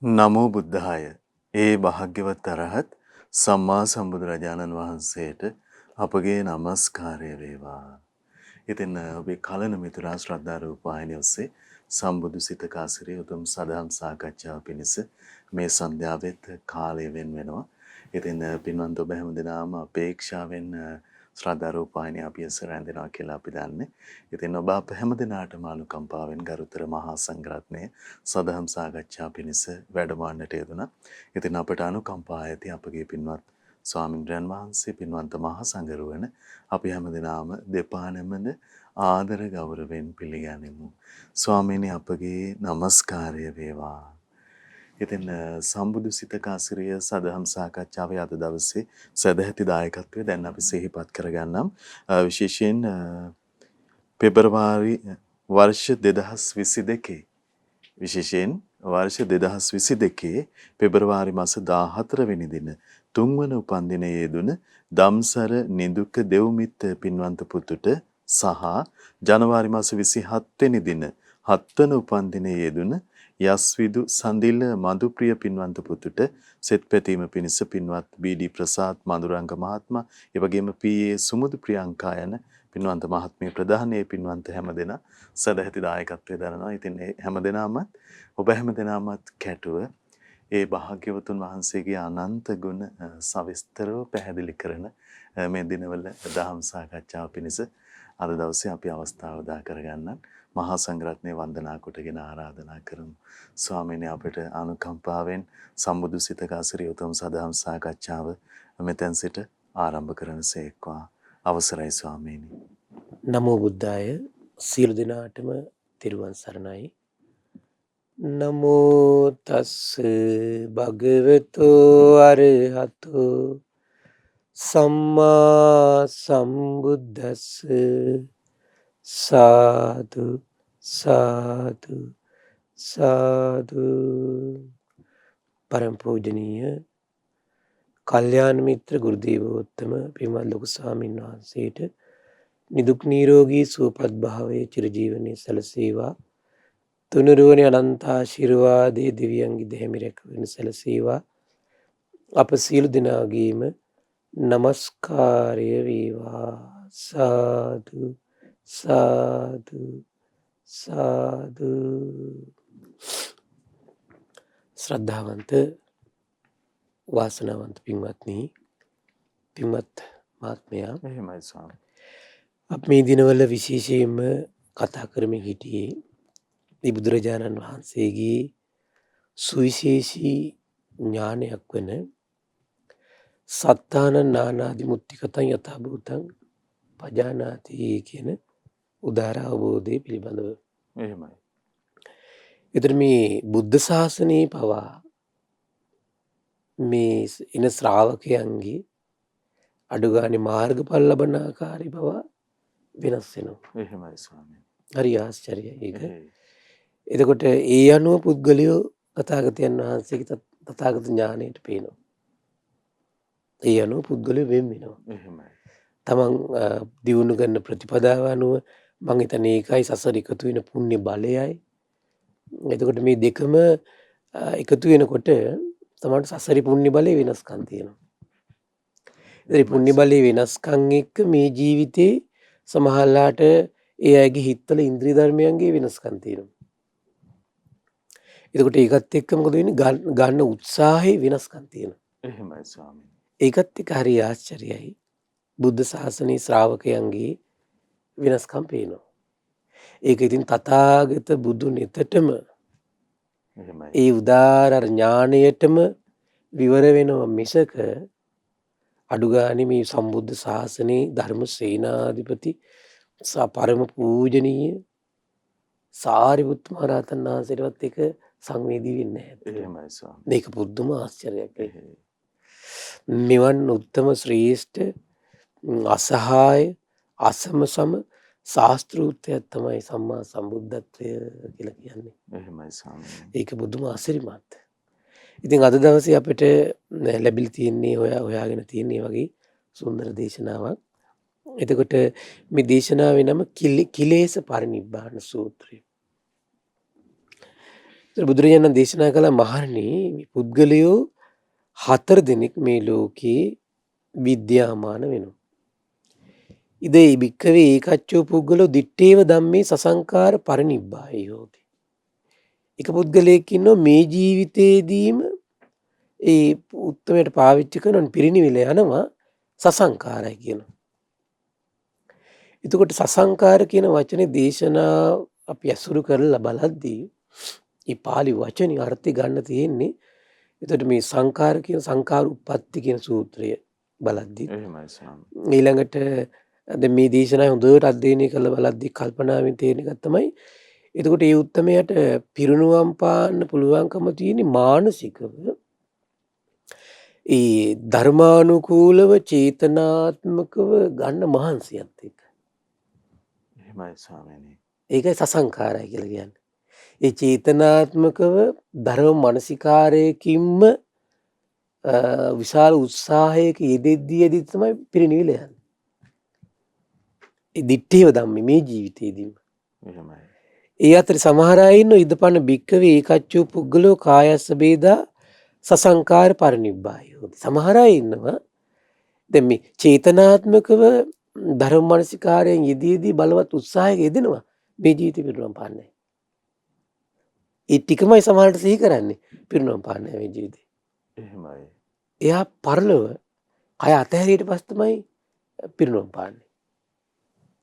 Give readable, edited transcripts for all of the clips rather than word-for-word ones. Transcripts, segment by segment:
නමෝ බුද්ධාය. ඒ භාග්‍යවත් අරහත් සම්මා සම්බුදුරජාණන් වහන්සේට අපගේ নমස්කාරය වේවා. ඉතින් ඔබේ කලන මිතුරා ශ්‍රද්ධා රූපවාහිනිය ඔස්සේ සම්බුදු සිත කාසිරේ උතුම් සදහම් සාකච්ඡාව පිණිස මේ සන්ධ්‍යාවෙත් කාලය වෙන් වෙනවා. ඉතින් පින්වන්ත ඔබ හැමදෙනාම අපේක්ෂාවෙන් ශ්‍රද්ධා රූපවාහිනිය අපි ඇස රැඳෙනවා කියලා අපි දන්නේ. ඉතින් ඔබ අප හැමදෙනාටම අනුකම්පාවෙන් ගරුතර මහා සංඝරත්නය සදහම් සාකච්ඡා පිණිස වැඩමවන්නට යෙදුණා. ඉතින් අපට අනුකම්පා ඇති අපගේ පින්වත් ස්වාමින්ද්‍රයන් වහන්සේ පින්වන්ත මහා සංඝරුවන අපි හැමදෙනාම දෙපා නැමද ආදර ගෞරවයෙන් පිළිගනිමු. ස්වාමීනි අපගේ নমස්කාරය වේවා. ඉතින් සම්බුදු සිත කාසිරිය සදහම් සාකච්ඡාවේ අද දවසේ සදැහැති දායකත්වය දැන් අපි සිහිපත් කරගන්නම්. විශේෂයෙන් පෙබරවාරි වර්ෂ 2022 විශේෂයෙන් වර්ෂ 2022 පෙබරවාරි මාස 14 වෙනි දින තුන්වන උපන්දිනයේ යෙදුන දම්සර නිදුක දෙව්මිත් පින්වන්ත පුතුට සහ ජනවාරි මාස 27 වෙනි දින 7 වන උපන්දිනයේ යෙදුන යස්විදු සඳිල්ල මధుප්‍රිය පින්වන්ත පුතුට සෙත් පැතීම පිණිස පින්වත් බී.ඩී. ප්‍රසාද් මధుරංග මහත්මයා එවැගේම පී.ඒ. සුමුදු ප්‍රියංකා යන පින්වන්ත මහත්මිය ප්‍රධානයේ පින්වන්ත හැමදෙනා සදැහැති දායකත්වයේ දරනවා. ඉතින් ඒ හැමදෙනාමත් ඔබ හැමදෙනාමත් කැටුව ඒ භාග්‍යවතුන් වහන්සේගේ අනන්ත ගුණ සවිස්තරව පැහැදිලි කරන මේ දිනවල දහම් සාකච්ඡාව පිණිස අද දවසේ අපි අවස්ථාව උදා කරගන්නත් මහා සංඝරත්නය වන්දනා කොටගෙන ආරාධනා කරමු. ස්වාමීනි අපට අනුකම්පාවෙන් සම්බුදු සිත කාසිරිය උතුම් සදහම් සාකච්ඡාව මෙතෙන් සිට ආරම්භ කරනසේක්වා. අවසරයි ස්වාමීනි. නමෝ බුද්ධාය. සියලු දෙනාටම තෙරුවන් සරණයි. නමෝ තස් භගවතු අරහතෝ සම්මා සම්බුද්දස්ස සාදු සාදු සාදු. පරම පූජනීය කල්යාණ මිත්‍ර ගුරු දේවෝත්තම පින්වත් ලොකු ස්වාමීන් වහන්සේට නිදුක් නිරෝගී සුවපත් භාවයේ චිරජීවනයේ සැලසේවා. තුනුරුවනේ අනන්ත ආශිර්වාදයේ දිව්‍යංගි දෙහිමි රැකගෙන සැලසේවා. අප සියලු දෙනාගේම নমස්කාරය වේවා. සාදු සාදු සාදු. ශ්‍රද්ධාවන්ත වාසනාවන්ත පින්වත්නි, පින්වත් මහත්මයා, එහෙමයි ස්වාමී. අප මේ දිනවල විශේෂයෙන්ම කතා කරමින් හිටියේ මේ බුදුරජාණන් වහන්සේගේ සුවිශේෂී ඥානයක් වන සත්තානං නානාදි මුත්තිකතං යථා භූතං පජානාති කියන උදාර අවබෝධය පිළිබඳව. එහෙමයි. එතන මේ බුද්ධ ශාසනයේ පවා මේ එන ශ්‍රාවකයන්ගේ අඩුගානේ මාර්ගඵල ලබන ආකාරය පවා වෙනස් වෙනවා. එහෙමයි ස්වාමී. හරි ආශ්චර්යයි ඒක. එතකොට ඒ අනුව පුද්ගලයෝ තථාගතයන් වහන්සේගේ තථාගත ඥාණයට පේනවා. ඒ අනුව පුද්ගලයෝ වෙන් වෙනවා. එහෙමයි. තමන් දියුණු කරන ප්‍රතිපදාව අනුව මං හිතන්නේ ඒකයි සසර එකතු වෙන පුණ්‍ය බලයයි. එතකොට මේ දෙකම එකතු වෙනකොට තමන්ට සසරි පුණ්‍ය බලය වෙනස්කම් තියෙනවා. ඒ පුණ්‍ය බලයේ වෙනස්කම් එක්ක මේ ජීවිතේ සමහරලාට ඒ අයගේ හිතවල ඉන්ද්‍රිය ධර්මයන්ගේ වෙනස්කම් තියෙනවා. එතකොට ඒකත් එක්ක මොකද වෙන්නේ? ගන්න උත්සාහයේ වෙනස්කම් තියෙනවා. එහෙමයි ස්වාමී. ඒකත් එක්ක හරි ආශ්චර්යයි. බුද්ධ ශාසනයේ ශ්‍රාවකයන්ගේ වෙනස්කම් පේනවා. ඒක ඉතින් තථාගත බුදු නෙතටම ඒ උදාර ඥාණයටම විවර වෙනවා මිසක අඩුගානේ මේ සම්බුද්ධ ශාසනයේ ධර්ම සේනාධිපති පරම පූජනීය සාරිපුත්ත මහ රහතන් වහන්සේටවත් ඒක සංවේදී වෙන්නේ නැහැ. එහෙමයි ස්වාමී. මේක පුදුම ආශ්චර්යයක්. මෙවන් උත්තම ශ්‍රේෂ්ඨ අසහාය අසමසම ශාස්ත්‍රූත්වයක් තමයි සම්මා සම්බුද්ධත්වය කියලා කියන්නේ. එහෙමයි ස්වාමී. ඒක බුදුම අසිරිමත්. ඉතින් අද දවසේ අපිට ලැබිලා තියෙන්නේ හොයාගෙන තියෙන්නේ වගේ සුන්දර දේශනාවක්. එතකොට මේ දේශනාවේ නම කිලේශ පරිනිබ්බාන සූත්‍රය. බුදුරජාණන් දේශනා කළ මහණනි මේ පුද්ගලයෝ 4 දෙනෙක් මේ ලෝකේ විද්‍යාමාන වෙනවා. ඉදේ භික්ඛවේ ඒකච්චෝ පුද්ගලෝ දිත්තේව ධම්මේ සසංකාර පරිනිබ්බායෝති. එක පුද්ගලයෙක් ඉන්නවා මේ ජීවිතේදීම ඒ උත්තරයට පාවිච්චි කරන පිරිනිවිල යනවා සසංකාරයි කියනවා. එතකොට සසංකාර කියන වචනේ දේශනා අපි අසුරු කරලා බලද්දී මේ පාලි වචනේ අර්ථය ගන්න තියෙන්නේ. එතකොට මේ සංකාර කියන සංකාර උප්පත්ති කියන සූත්‍රය බලද්දී එහෙමයි ස්වාමී. ඊළඟට දැන් මේ දේශනාව හොඳට අධ්‍යයනය කරලා බලද්දී කල්පනාවෙන් තේරෙන එකක් තමයි එතකොට මේ උත්තරමයට පිරුණුවම් පාන්න පුළුවන්කම තියෙන මානසිකව ඒ ධර්මානුකූලව චේතනාත්මකව ගන්න මහන්සියත් එක්ක. එහෙමයි ස්වාමීනි. ඒකයි සසංකාරය කියලා කියන්නේ. ඒ චේතනාත්මකව ධර්ම මනසිකාරයකින්ම විශාල උත්සාහයක යෙදෙද්දී තමයි පිරිනිවිල යන්නේ. ඒ දිත්තේව ධම්මේ මේ ජීවිතේදීම. එහෙමයි. ඒ අතර සමහර අය ඉන්න ඉදපන්න භික්කවේ ඒකච්චෝ පුද්ගලෝ කායස්ස බේදා සසංකාර පරිනිබ්බායෝ. සමහර අය ඉන්නවා දැන් මේ චේතනාත්මකව ධර්ම මනසිකාරයෙන් යෙදීදී බලවත් උත්සාහයක යෙදෙනවා මේ ජීවිතේ පිරුණම් පාන්නේ. ඒ ටිකමයි සමහරට සිහි කරන්නේ පිරුණම් පාන්නේ මේ ජීවිතේ. එහෙමයි. එයා පරලොව කය අතහැරියට පස්සේ තමයි පිරුණම් පාන්නේ.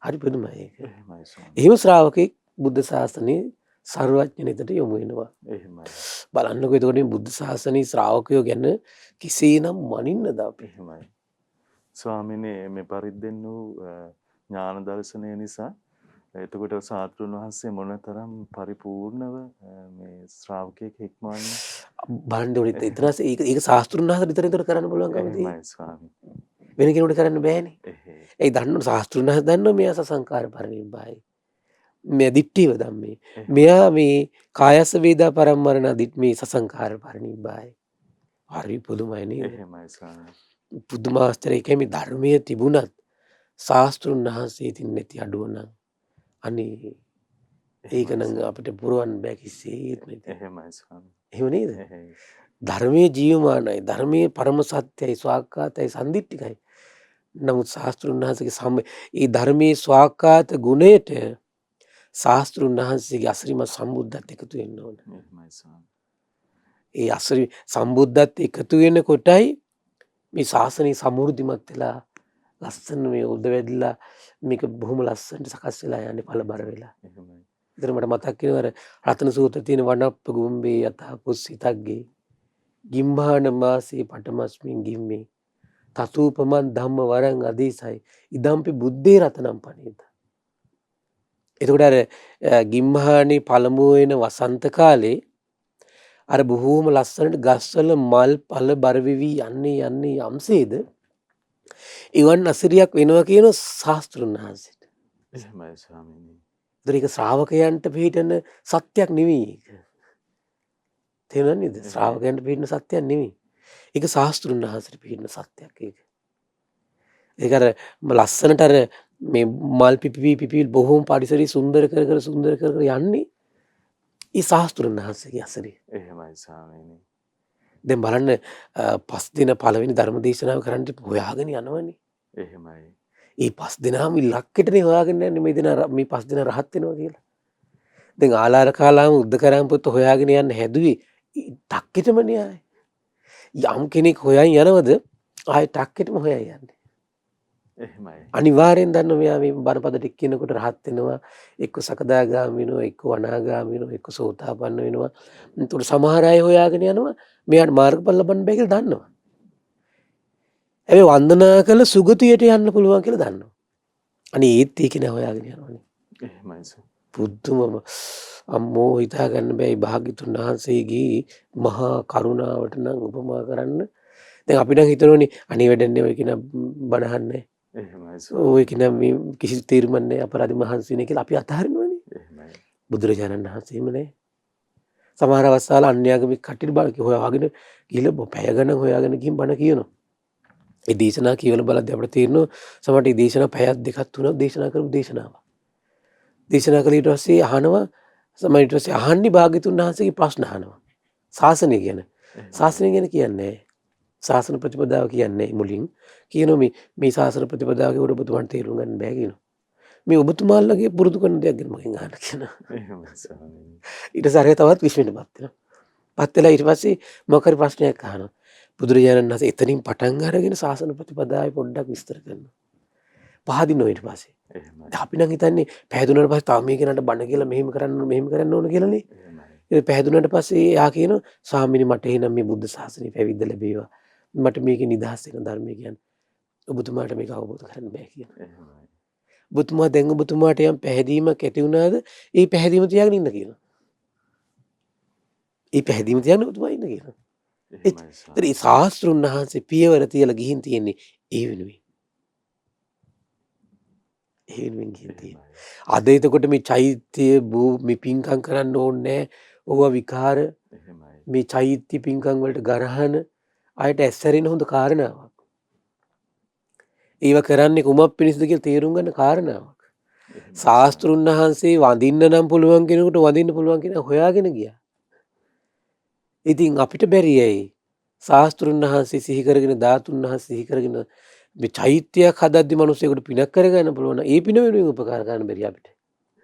හරි පුදුමයි ඒක. එහෙමයි ස්වාමී. එහෙම ශ්‍රාවකෙක් බුද්ධ ශාසනයේ සර්වඥනිතට යොමු වෙනවා. එහෙමයි. බලන්නකෝ එතකොට මේ බුද්ධ ශාසනයේ ශ්‍රාවකයෝ ගැන කිසිනම් මනින්නද අපි. එහෙමයි. ස්වාමීනි මේ පරිද්දෙන් වූ ඥාන දර්ශනය නිසා එතකොට සාත්‍රුන් වහන්සේ මොනතරම් පරිපූර්ණව මේ ශ්‍රාවකයෙක් හික්මවන්නේ. බලන්න ඕනේ එතන ඒක ශාස්ත්‍රුන් වහන්සේ විතර කරන්න පුළුවන් කම තියෙන්නේ. එහෙමයි ස්වාමී. වෙන කෙනෙකුට කරන්න බෑනේ. එහෙයි. ඒ දන්න ශාස්ත්‍රුන් වහන්සේ දන්නවා මෙයා සසංකාර පරිනිබ්බායි. මෙයා දිට්ඨිව ධම්මේ. මෙයා මේ කායස වේදා පරම්මරණ දිට්ඨි සසංකාර පරිනිබ්බායි. හරි පුදුමයි නේද? එහෙමයි ස්වාමී. පුදුමාස්තරයි මේ ධර්මයේ තිබුණත් ශාස්ත්‍රුන් වහන්සේ තින් නැති අඩුව නම් අනේ ඒක නම් අපිට පුරවන්න බෑ කිසිසේත්ම. එහෙමයි ස්වාමී. එහෙම නේද? එහෙයි. ධර්මයේ ජීවමානයි, ධර්මයේ පරම සත්‍යයි, ස්වාක්ඛාතයි, සම්දිට්ඨිකයි. නමුත් ශාස්ත්‍රුන් වහන්සේගේ ඒ ධර්මයේ ස්වාක්ඛාත ගුණයට ශාස්ත්‍රුන් වහන්සේගේ අසිරිමත් සම්බුද්ධත් එකතු වෙන්න ඕන. එහෙමයි ස්වාමී. ඒ අසිරි සම්බුද්ධත් එකතු වෙන කොටයි මේ ශාසනය සමෘද්ධිමත් වෙලා ලස්සන මේ උද වැදිලා මේක බොහොම ලස්සනට සකස් වෙලා යන්නේ පළබර වෙලා. එහෙමයි. ඉතින් මට මතක් වෙනවා රතන සූත්‍රයේ තියෙන වනප්ප ගුම්බේ යත පුස්සිතග්ගේ ගිම්හාන මාසේ පටමස්මින් ගිම්මේ තතූපමන් ධම්ම වරං අදීසයි ඉදම්පි බුද්ධේ රතනම් පනේත. එතකොට අර ගිම්හානේ පළමුව වෙන වසන්ත කාලේ අර බොහෝම ලස්සනට ගස්වල මල් පල බර වෙවි යන්නේ යම්සේද එවන් අසිරියක් වෙනවා කියන ශාස්ත්‍රුන් වහන්සේට. එහෙමයි ස්වාමීනි. ඒක ශ්‍රාවකයන්ට පිළිටන සත්‍යයක් නෙවෙයි ඒක. තේරුණා නේද? ශ්‍රාවකයන්ට පිළිටන සත්‍යයක් නෙවෙයි. ඒක ශාස්ත්‍රුන් වහන්සේට පිළිටන සත්‍යයක් ඒක. ඒක අර ලස්සනට අර මේ මල් පිපි බොහොම පරිසරي සුන්දර කර යන්නේ ඒ ශාස්ත්‍රුන් වහන්සේගේ අසරිය. එහෙමයි ස්වාමීනි. දැන් බලන්න 5 දින පළවෙනි ධර්ම දේශනාව කරන්න හොයාගෙන යනවනේ. එහෙමයි. ඒ 5 දිනාම ඉලක්කෙටනේ හොයාගෙන යන්නේ මේ 5 දින රහත් වෙනවා කියලා. දැන් ආලාර කාලාම උද්දකරම් පුත් හොයාගෙන යන්න හැදුවේ ටක්කෙටමනේ ආයේ. යම් කෙනෙක් හොයන් යනවද ආයේ ටක්කෙටම හොයන් යන්නේ. එහෙමයි. අනිවාර්යෙන් දන්න මෙයා මේ බණපදට එක්කිනකොට රහත් වෙනවා, එක්ක සකදාගාමී වෙනවා, එක්ක අනාගාමී වෙනවා, එක්ක සෝතාපන්න වෙනවා. ඒතකොට සමහර අය හොයාගෙන යනවා මෙයාට මාර්ගඵල ලබන්න බෑ කියලා දන්නවා. හැබැයි වන්දනා කළ සුගතියට යන්න පුළුවන් කියලා දන්නවා. අනේ ඒත් ඒක නෑ හොයාගෙන යනවනේ. එහෙමයි සර්. පුදුමම අම්මෝ හිතා ගන්න බෑ භාග්‍යතුන් වහන්සේගේ මහා කරුණාවට නම් උපමා කරන්න. දැන් අපි නම් හිතනෝනේ අනේ වැඩන්නේ ඔය කියන බණහන්නේ. එහෙමයි සර්. ඔය කියන මේ කිසි තීරමක් නෑ අපරාධ මහන්සියනේ කියලා අපි අතහරිනවනේ. එහෙමයි. බුදුරජාණන් වහන්සේම නෑ. සමහර අවස්ථාවල අන්‍යාගමික කටියට බලක හොයාගෙන ගිහලා පැය ගණන් හොයාගෙන ගිහින් බණ කියනවා. ඒ දේශනා කියවල බලද්දී අපිට තේරෙනවා සමහරට මේ දේශනා පැයක් දෙකක් තුනක් දේශනා කරපු දේශනාවක්. දේශනා කළ ඊට පස්සේ අහනවා සමහර ඊට පස්සේ අහන්නේ භාග්‍යතුන් වහන්සේගේ ප්‍රශ්න අහනවා. ශාසනය ගැන. ශාසනය ගැන කියන්නේ ශාසන ප්‍රතිපදාව කියන්නේ මුලින් කියනවා මේ ශාසන ප්‍රතිපදාවක ඔබතුමාට තේරුම් ගන්න බෑ කියනවා. මේ ඔබතුමාලගේ පුරුදු කරන දෙයක් ගැන මගෙන් අහන්න කියනවා. එහෙමයි ස්වාමීනි. ඊට සැරේ තවත් විශ්වෙටපත් වෙනවා. පත් වෙලා ඊට පස්සේ මොකක් හරි ප්‍රශ්නයක් අහනවා. බුදුරජාණන් වහන්සේ එතනින් පටන් අරගෙන ශාසන ප්‍රතිපදාවේ පොඩ්ඩක් විස්තර කරනවා. පහදිනවා ඊට පස්සේ. එහෙමයි. අපි නම් හිතන්නේ පැහැදුනට පස්සේ තව මේ කෙනාට බණ කියලා මෙහෙම කරන්න ඕන කියලානේ. එහෙමයි. ඒ පැහැදුනට පස්සේ එයා කියනවා ස්වාමීනි මට එහෙනම් මේ බුද්ධ ශාසනය පැවිද්ද ලැබේවා. මට මේකේ නිදහස් වෙන ධර්මය කියන්නේ. ඔබතුමාට මේක අවබෝධ කරගන්න බෑ කියනවා. එහෙමයි. ඔබතුමා දැන් ඔබතුමාට යම් පැහැදීමක් ඇති වුණාද? ඒ පැහැදීම තියාගෙන ඉන්න කියනවා. ඒ පැහැදීම තියාගෙන ඔබතුමා ඉන්න කියනවා. එහෙමයි ඒතර ඒ ශාස්ත්‍රුන් වහන්සේ පියවර තියලා ගිහින් තියෙන්නේ ඒ වෙනුවෙන්. ඒ වෙනුවෙන් ගිහින් තියෙන්නේ. අද එතකොට මේ චෛත්‍ය මේ පින්කම් කරන්න ඕනේ නැහැ. ඕවා විකාර එහෙමයි. මේ චෛත්‍ය පින්කම් වලට ගරහන ආයට ඇස්සරින හොඳ කාරණාවක්. ඒව කරන්නේ කුමක් පිණිසද කියලා තේරුම් ගන්න කාරණාවක්. ශාස්ත්‍රුන් වහන්සේ වඳින්න නම් පුළුවන් කෙනෙකුට වඳින්න පුළුවන් කෙනා හොයාගෙන ගියා. ඉතින් අපිට බැරි ඇයි? ශාස්ත්‍රුන් වහන්සේ සිහි කරගෙන ධාතුන් වහන්සේ සිහි කරගෙන මේ චෛත්‍යයක් හදද්දි මිනිස්සුෙකුට පිනක් කරගන්න පුළුවන්. ඒ පින වෙනුවෙන් උපකාර ගන්න බැරි අපිට.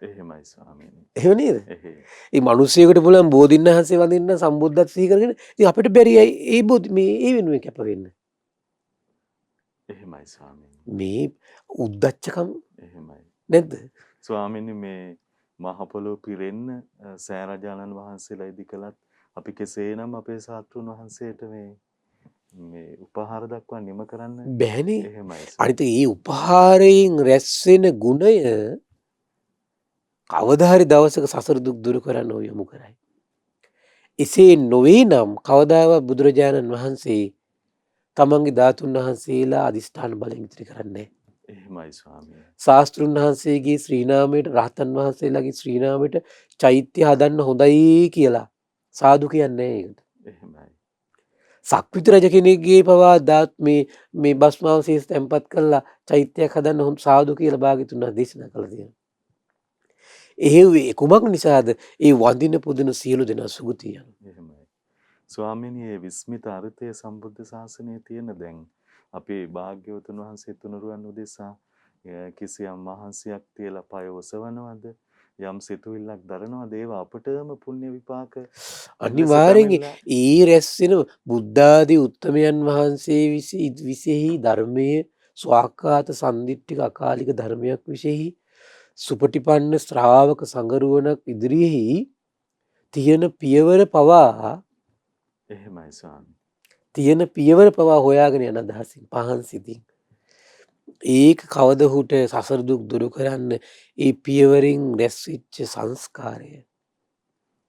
එහෙමයි ස්වාමීනි. එහෙම නේද? එහෙයි. ඒ මිනිස්සුෙකුට පුළුවන් බෝධින් වහන්සේ වඳින්න සම්බුද්ධත් සිහි කරගෙන ඉතින් අපිට බැරි ඇයි ඒ බෝධි මේ ඒ වෙනුවෙන් කැප වෙන්න. එහෙමයි ස්වාමීනි. මේ උද්දච්චකම එහෙමයි. නැද්ද? ස්වාමීනි මේ මහ පොළොව පිරෙන්න සෑරජානන් වහන්සේලා ඉදි කළත් අපි කෙසේනම් අපේ ශාස්ත්‍රුන් වහන්සේට මේ උපහාර දක්වා නිම කරන්න බැහැනේ. එහෙමයි. අනිත ඒ උපහාරයෙන් රැස් වෙන ගුණය කවදා හරි දවසක සසර දුක් දුරු කරන්න යොමු කරයි. එසේ නොවේ නම් කවදාවත් බුදුරජාණන් වහන්සේ තමන්ගේ ධාතුන් වහන්සේලා අදිෂ්ඨාන බලෙන් ඉතිරි කරන්නේ නැහැ. එහෙමයි ස්වාමීනි. ශාස්ත්‍රුන් වහන්සේගේ ශ්‍රී නාමයට රහතන් වහන්සේලාගේ ශ්‍රී නාමයට චෛත්‍ය හදන්න හොඳයි කියලා සාදු කියන්නේ ඒකට. එහෙමයි. සක්විති රජ කෙනෙක්ගේ පවා දාත් මේ භස්මාවශේෂ තැන්පත් කරලා චෛත්‍යයක් හදන්න හොඳ සාදු කියලා භාග්‍යතුන් වහන්සේ දේශනා කළා තියෙනවා. එහෙව්වේ කුමක් නිසාද? ඒ වඳින පුදින සියලු දෙනා සුගතිය යනවා. එහෙමයි. ස්වාමීනි මේ විස්මිත අර්ථය සම්බුද්ධ ශාසනයේ තියෙන දැන් අපේ භාග්‍යවතුන් වහන්සේ තුනුරුවන් උදෙසා කිසියම් මහන්සියක් තියලා පය ඔසවනවද යම් සිතුවිල්ලක් දරනවද ඒව අපටම පුණ්‍ය විපාක අනිවාර්යෙන් ඒ රැස් වෙන බුද්ධ ආදී උත්තමයන් වහන්සේ විසෙහි ධර්මයේ ස්වාක්කාත සම්දිට්ඨික අකාලික ධර්මයක් විශේෂයි සුපටිපන්න ශ්‍රාවක සංගරුවනක් ඉදිරියෙහි තියෙන පියවර පවා එහෙමයි ස්වාමී. තියෙන පියවර පවා හොයාගෙන යන අදහසින් පහන් සිතින් ඒක කවද හුට සසර දුක් දුරු කරන්න ඒ පියවරින් රැස්විච්ච සංස්කාරය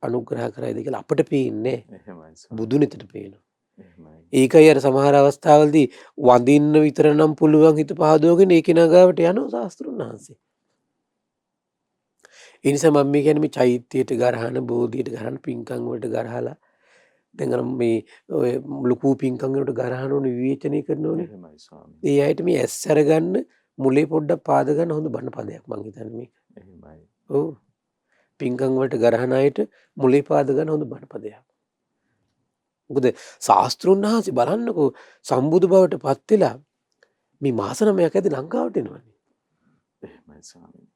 අනුග්‍රහ කරයිද කියලා අපට පේන්නේ එහෙමයි බුදුනෙතට පේනවා. එහෙමයි. ඒකයි අර සමහර අවස්ථාවලදී වඳින්න විතර නම් පුළුවන් හිත පහදවගෙන ඒ කෙනා ගාවට යනවා ශාස්ත්‍රුන් වහන්සේ. ඒ නිසා මම මේ කියන්නේ මේ චෛත්‍යයට ගරහන බෝධියට ගරහන පින්කම් වලට ගරහලා දැන් අර මේ ඔය ලොකු පින්කම් වලට ගරහන ඕනේ විවේචනය කරන ඕනේ. එහෙමයි ස්වාමී. ඒ අයට මේ ඇස් අරගන්න මුලේ පොඩ්ඩක් පාද ගන්න හොඳ බණ පදයක් මං හිතන්නේ මේක. එහෙමයි. ඔව්. පින්කම් වලට ගරහන අයට මුලේ පාද ගන්න හොඳ බණ පදයක්. මොකද ශාස්ත්‍රුන් වහන්සේ බලන්නකෝ සම්බුදු බවට පත් වෙලා මේ මාස 9ක් ඇද ලංකාවට එනවනේ. එහෙමයි ස්වාමී.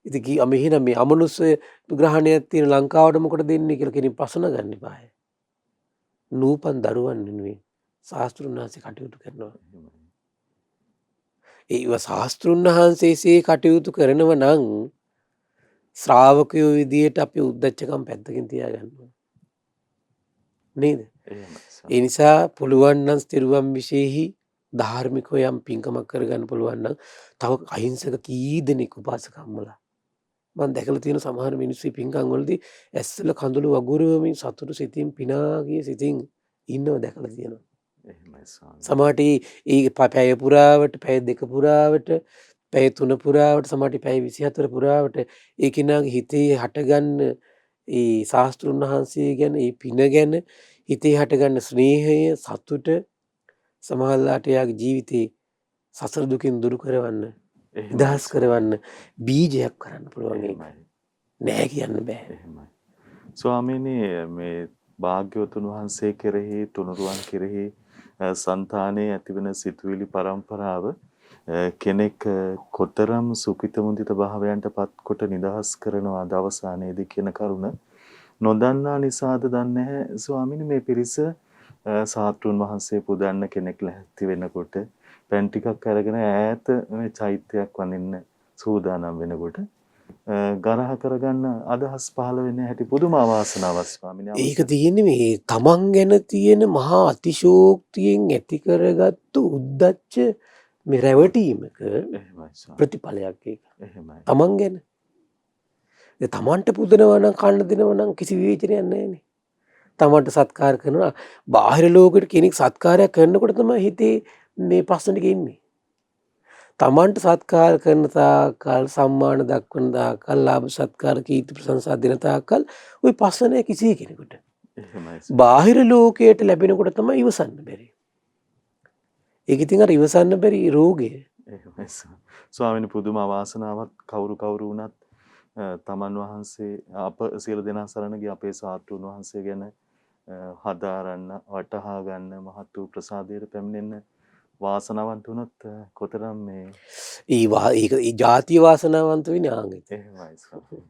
ඉතින් මෙහෙනම් මේ අමනුෂ්‍ය ග්‍රහණයක් තියෙන ලංකාවට මොකටද දෙන්නේ කියලා කෙනෙක් ප්‍රශ්න ගන්න එපාය. නූපන් දරුවන් වෙනුවෙන් ශාස්ත්‍රුන් වහන්සේ කටයුතු කරනවා. ඒව ශාස්ත්‍රුන් වහන්සේසේ කටයුතු කරනව නම් ශ්‍රාවකයෝ විදියට අපි උද්දච්චකම් පැත්තකින් තියාගන්න ඕනේ. නේද? ඒ නිසා පුළුවන් නම් ස්තිරුවම් විශේෂයි ධාර්මිකව යම් පින්කමක් කරගන්න පුළුවන් නම් තව අහිංසක කී දෙනෙක් උපාසකම්මලා මම දැකලා තියෙන සමහර මිනිස්සු පින්කම් වලදී ඇස්සල කඳුළු වගුරුවමින් සතුටු සිතින් පිනාගිය සිතින් ඉන්නව දැකලා තියෙනවා. එහෙමයි ස්වාමී. සමහරට ඒ පැය පුරාවට පැය දෙක පුරාවට පැය තුන පුරාවට සමහරට පැය 24 පුරාවට ඒ කෙනාගේ හිතේ හටගන්න ඒ ශාස්ත්‍රුන් වහන්සේ ගැන ඒ පින ගැන හිතේ හටගන්න ස්නේහය සතුට සමහරලාට යාගේ ජීවිතේ සසර දුකින් දුරු කරවන්න නිදහස් කරවන්න බීජයක් කරන්න පුළුවන් ඒක. නෑ කියන්න බෑ. එහෙමයි. ස්වාමීනි මේ භාග්‍යවතුන් වහන්සේ කෙරෙහි තුනුරුවන් කෙරෙහි సంతානයේ ඇතිවන සිතුවිලි පරම්පරාව කෙනෙක් කොතරම් සුඛිත මුදිත භාවයන්ට පත්කොට නිදහස් කරනවා දවසානේදී කියන කරුණ නොදන්නා නිසාද දන්නේ නැහැ ස්වාමීනි මේ පිරිස සාතුන් වහන්සේ පුදන්න කෙනෙක් ලැහැත්ති වෙනකොට පෑන් ටිකක් අරගෙන ඈත මේ චෛත්‍යයක් වඳින්න සූදානම් වෙනකොට ගරහ කරගන්න අදහස් පහළ වෙන්නේ හැටි පුදුම අවාසනාවක් ස්වාමීනි. ඒක තියෙන්නේ මේ තමන් ගැන තියෙන මහා අතිශෝක්තියෙන් ඇති කරගත්තු උද්දච්ච මේ රැවටීමක එහෙමයි ස්වාමී. ප්‍රතිඵලයක් ඒක. එහෙමයි. තමන් ගැන. ඒ තමන්ට පුදනවා නම් කන්න දෙනවා නම් කිසි විවේචනයක් නැහැනේ. තමන්ට සත්කාර කරනවා බාහිර ලෝකෙට කෙනෙක් සත්කාරයක් කරනකොට තමයි හිතේ මේ ප්‍රශ්න ටික එන්නේ. තමන්ට සත්කාර කරන තාකල් සම්මාන දක්වන තාකල් ලාභ සත්කාර කීර්ති ප්‍රශංසා දෙන තාකල් ওই ප්‍රශ්න නැහැ කිසි කෙනෙකුට. එහෙමයි. බාහිර ලෝකයට ලැබෙනකොට තමයි ඉවසන්න බැරි. ඒක ඉතින් අර ඉවසන්න බැරි රෝගය. එහෙමයි ස්වාමීනි පුදුම අවාසනාවක් කවුරු වුණත් තමන් වහන්සේ අප සියලු දෙනා සරණ ගිය අපේ සාතුන් වහන්සේ ගැන හදාරන්න වටහා ගන්න මහත් වූ ප්‍රසාදයට පැමිණෙන්න වාසනාවන්ත වුණොත් කොතරම් මේ ඒක ඒ ජාතිය වාසනාවන්ත වෙන්නේ ආන්ගේ. එහෙමයි ස්වාමීනි.